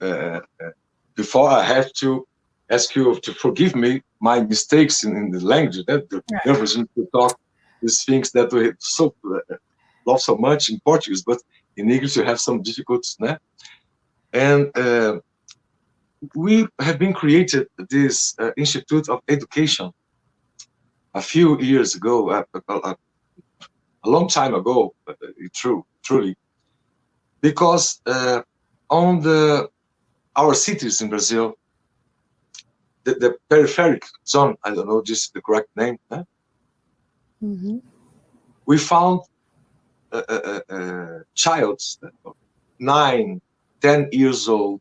Before, I have to ask you to forgive me my mistakes in the language, the nervous to talk these things that we love so much in Portuguese, but in English you have some difficulties. And we have been created this Institute of Education a few years ago, a long time ago, truly, because on our cities in Brazil, the peripheric zone, I don't know this is the correct name,
Mm-hmm.
we found childs 9, 10 years old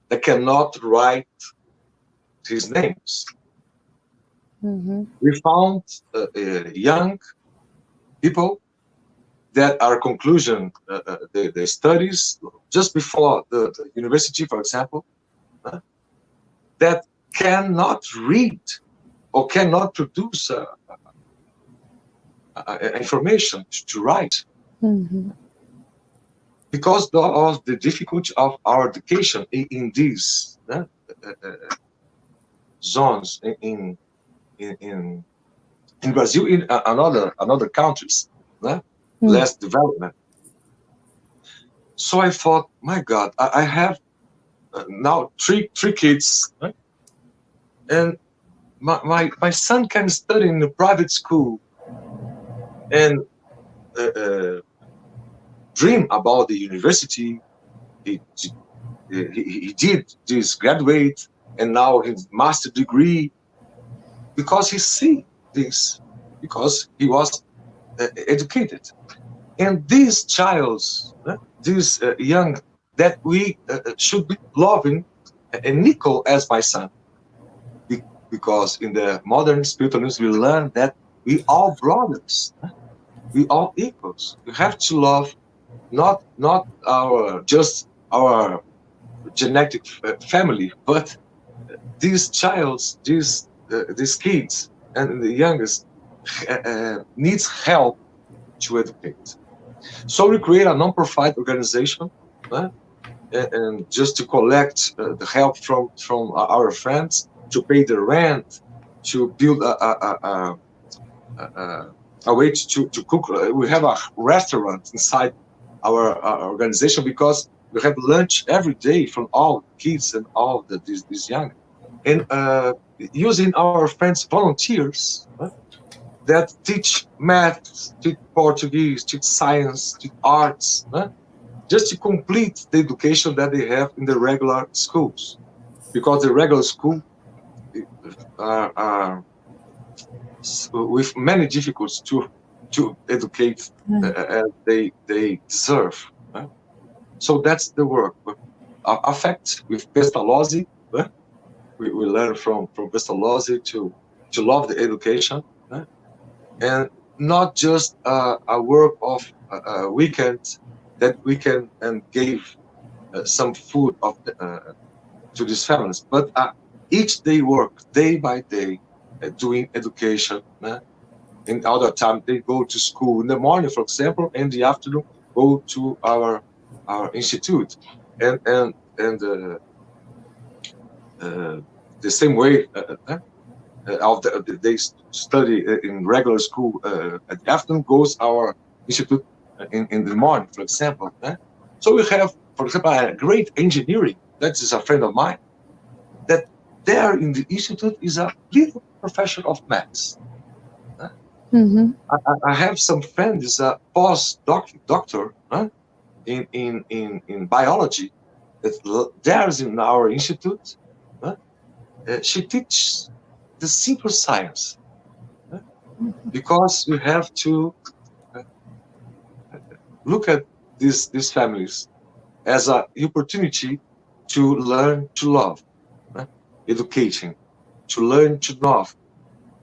that cannot write his names.
Mm-hmm.
We found young people that are conclusion the studies just before the university, for example, that cannot read or cannot produce information to write.
Mm-hmm.
Because of the difficulty of our education in these zones in Brazil, in another countries, less development. So I thought, my God, I have now three kids, and my son can study in a private school and dream about the university. He did this graduate, and now his master degree, because he see this, because he was educated. And these childs, these young, that we should be loving and equal as my son, because in the modern spiritualism we learn that we all brothers, we all equals. You have to love not just our genetic family, but these childs, these kids, and the youngest needs help to educate. So we create a non-profit organization, and just to collect the help from our friends, to pay the rent, to build a way to cook. We have a restaurant inside our organization, because we have lunch every day from all kids and all these young, and using our friends volunteers that teach math, teach Portuguese, teach science, teach arts, just to complete the education that they have in the regular schools, because the regular school are with many difficulties to educate as they deserve. So that's the work. Affect with Pestalozzi, we learn from Pestalozzi to love the education, and not just a work of a weekend that we can and gave some food to these families, but each day work, day by day, doing education. In other time they go to school in the morning, for example, and in the afternoon go to our institute, and the same way they study in regular school. At the afternoon goes our institute in the morning, for example. So we have for example, a great engineering, that is a friend of mine, that there in the institute is a little professor of maths.
Mm-hmm.
I have some friends, a doctor in biology, that there's in our institute. She teaches the simple science, because we have to look at these families as an opportunity to learn to love, educating, to learn to love,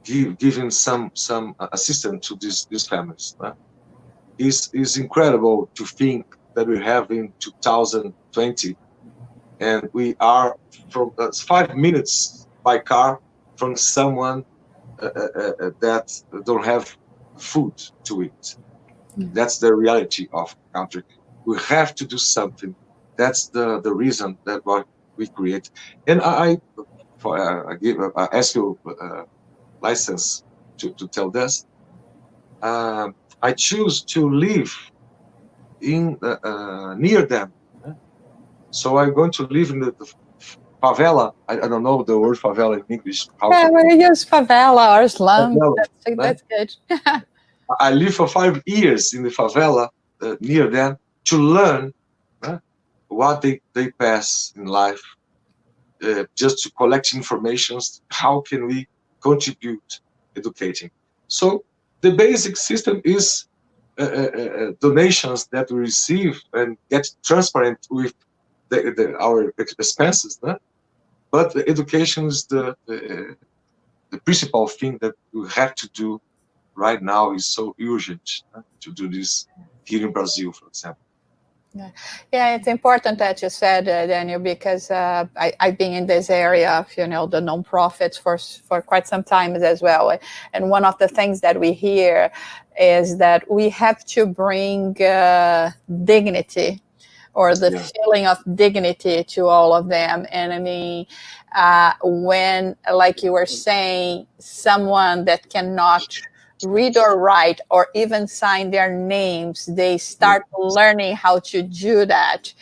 giving some assistance to these families. Is incredible to think that we have in 2020, and we are from 5 minutes by car from someone that don't have food to eat. That's the reality of the country. We have to do something. That's the reason that what we create. And I ask you license to tell this. I choose to live in near them. So I'm going to live in the favela. I don't know the word favela in English.
Yeah, we use favela or slum.
Favela,
That's good.
I lived for 5 years in the favela near them to learn what they pass in life, just to collect information. How can we contribute educating? So the basic system is donations that we receive and get transparent with our expenses. But the education is the principal thing that we have to do right now. Is so urgent to do this here in Brazil, for example.
Yeah, it's important that you said, Daniel, because I've been in this area of, the nonprofits for quite some time as well. And one of the things that we hear is that we have to bring dignity, or the feeling of dignity, to all of them. And I mean, when, like you were saying, someone that cannot read or write or even sign their names, they start learning how to do that.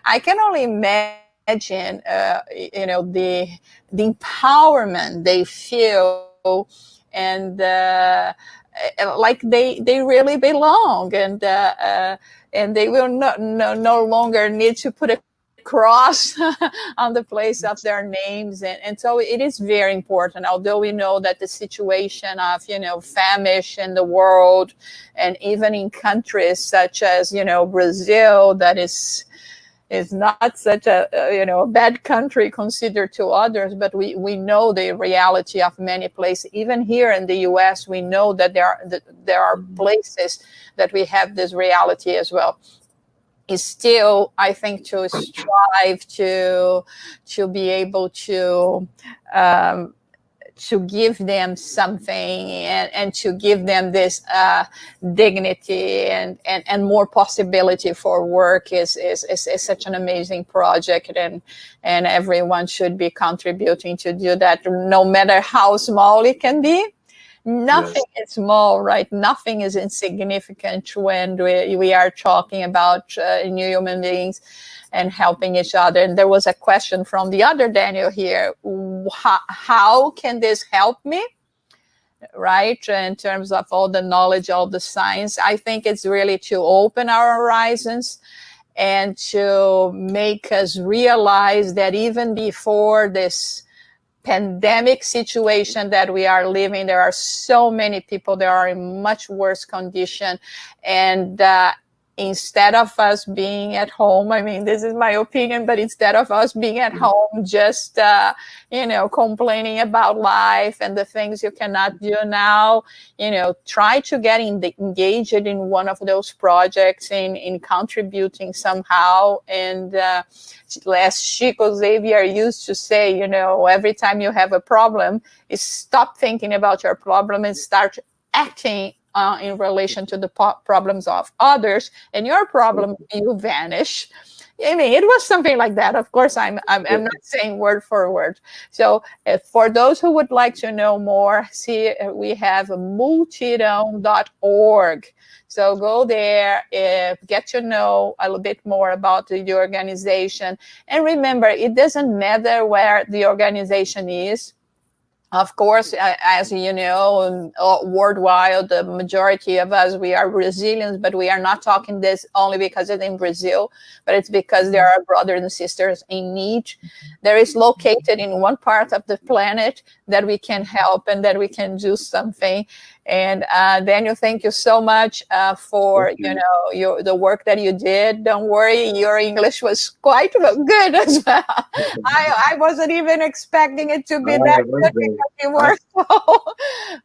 I can only imagine, the empowerment they feel, and like they really belong, and they will no longer need to put a cross on the place of their names, and so it is very important. Although we know that the situation of famish in the world, and even in countries such as Brazil, that is not such a bad country considered to others, but we know the reality of many places. Even here in the U.S., we know that there are places that we have this reality as well. Is still, I think, to strive to be able to give them something, and to give them this dignity and more possibility for work is such an amazing project, and everyone should be contributing to do that, no matter how small it can be. Nothing is small, right? Nothing is insignificant when we are talking about new human beings and helping each other. And there was a question from the other Daniel here. How can this help me? Right? In terms of all the knowledge, all the science, I think it's really to open our horizons and to make us realize that even before this pandemic situation that we are living, there are so many people that are in much worse condition, and instead of us being at home, I mean, this is my opinion, but instead of us being at home just complaining about life and the things you cannot do now, try to get engaged in one of those projects, in contributing somehow. And as Chico Xavier used to say, every time you have a problem, is stop thinking about your problem and start acting in relation to the problems of others, and your problem will vanish. I mean, it was something like that. Of course, I'm not saying word for word. So for those who would like to know more, see, we have multidome.org. So go there, get to know a little bit more about the organization. And remember, it doesn't matter where the organization is. Of course, as you know, worldwide, the majority of us, we are Brazilians, but we are not talking this only because it's in Brazil, but it's because there are brothers and sisters in need. There is located in one part of the planet that we can help and that we can do something. And Daniel, thank you so much for the work that you did. Don't worry, your English was quite good as well. I wasn't even expecting it to be that good because you were so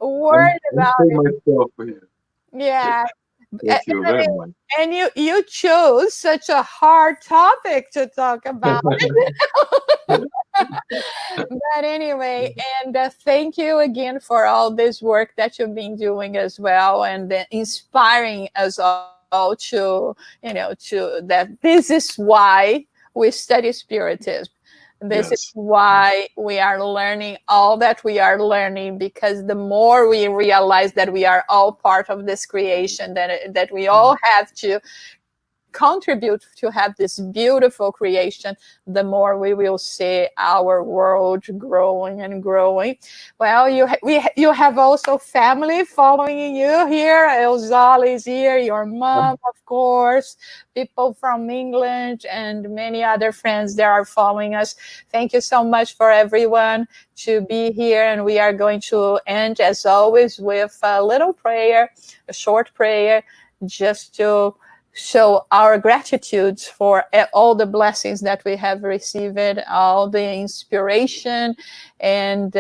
worried about it.
Myself here.
Yeah.
Thank you very much.
And you chose such a hard topic to talk about. But anyway, and thank you again for all this work that you've been doing as well, and inspiring us all to, to that this is why we study Spiritism. This is why we are learning all that we are learning, because the more we realize that we are all part of this creation, that we all have to contribute to have this beautiful creation, the more we will see our world growing and growing. Well, you have also family following you here. Elzala is here, your mom, of course, people from England, and many other friends that are following us. Thank you so much for everyone to be here. And we are going to end, as always, with a little prayer, a short prayer, just to show our gratitude for all the blessings that we have received, all the inspiration and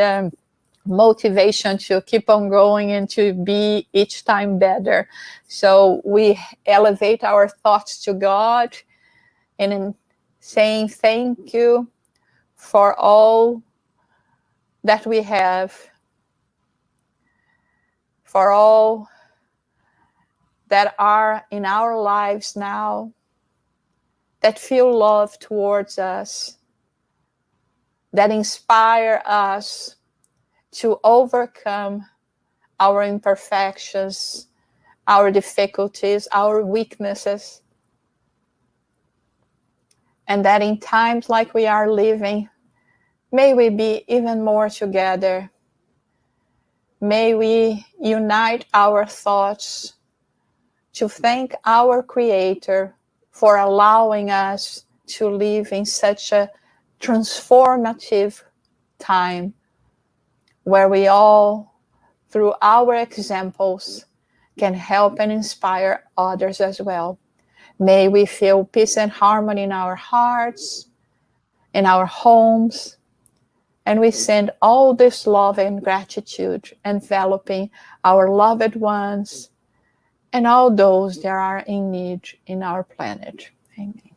motivation to keep on going and to be each time better. So we elevate our thoughts to God and in saying thank you for all that we have, for all that are in our lives now, that feel love towards us, that inspire us to overcome our imperfections, our difficulties, our weaknesses. And that in times like we are living, may we be even more together. May we unite our thoughts to thank our Creator for allowing us to live in such a transformative time, where we all, through our examples, can help and inspire others as well. May we feel peace and harmony in our hearts, in our homes, and we send all this love and gratitude enveloping our loved ones and all those that are in need in our planet. Amen.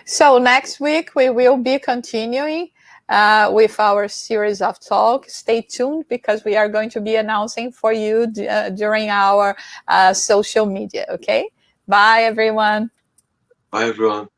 So next week we will be continuing with our series of talks. Stay tuned, because we are going to be announcing for you during our social media. Okay? Bye, everyone.
Bye, everyone.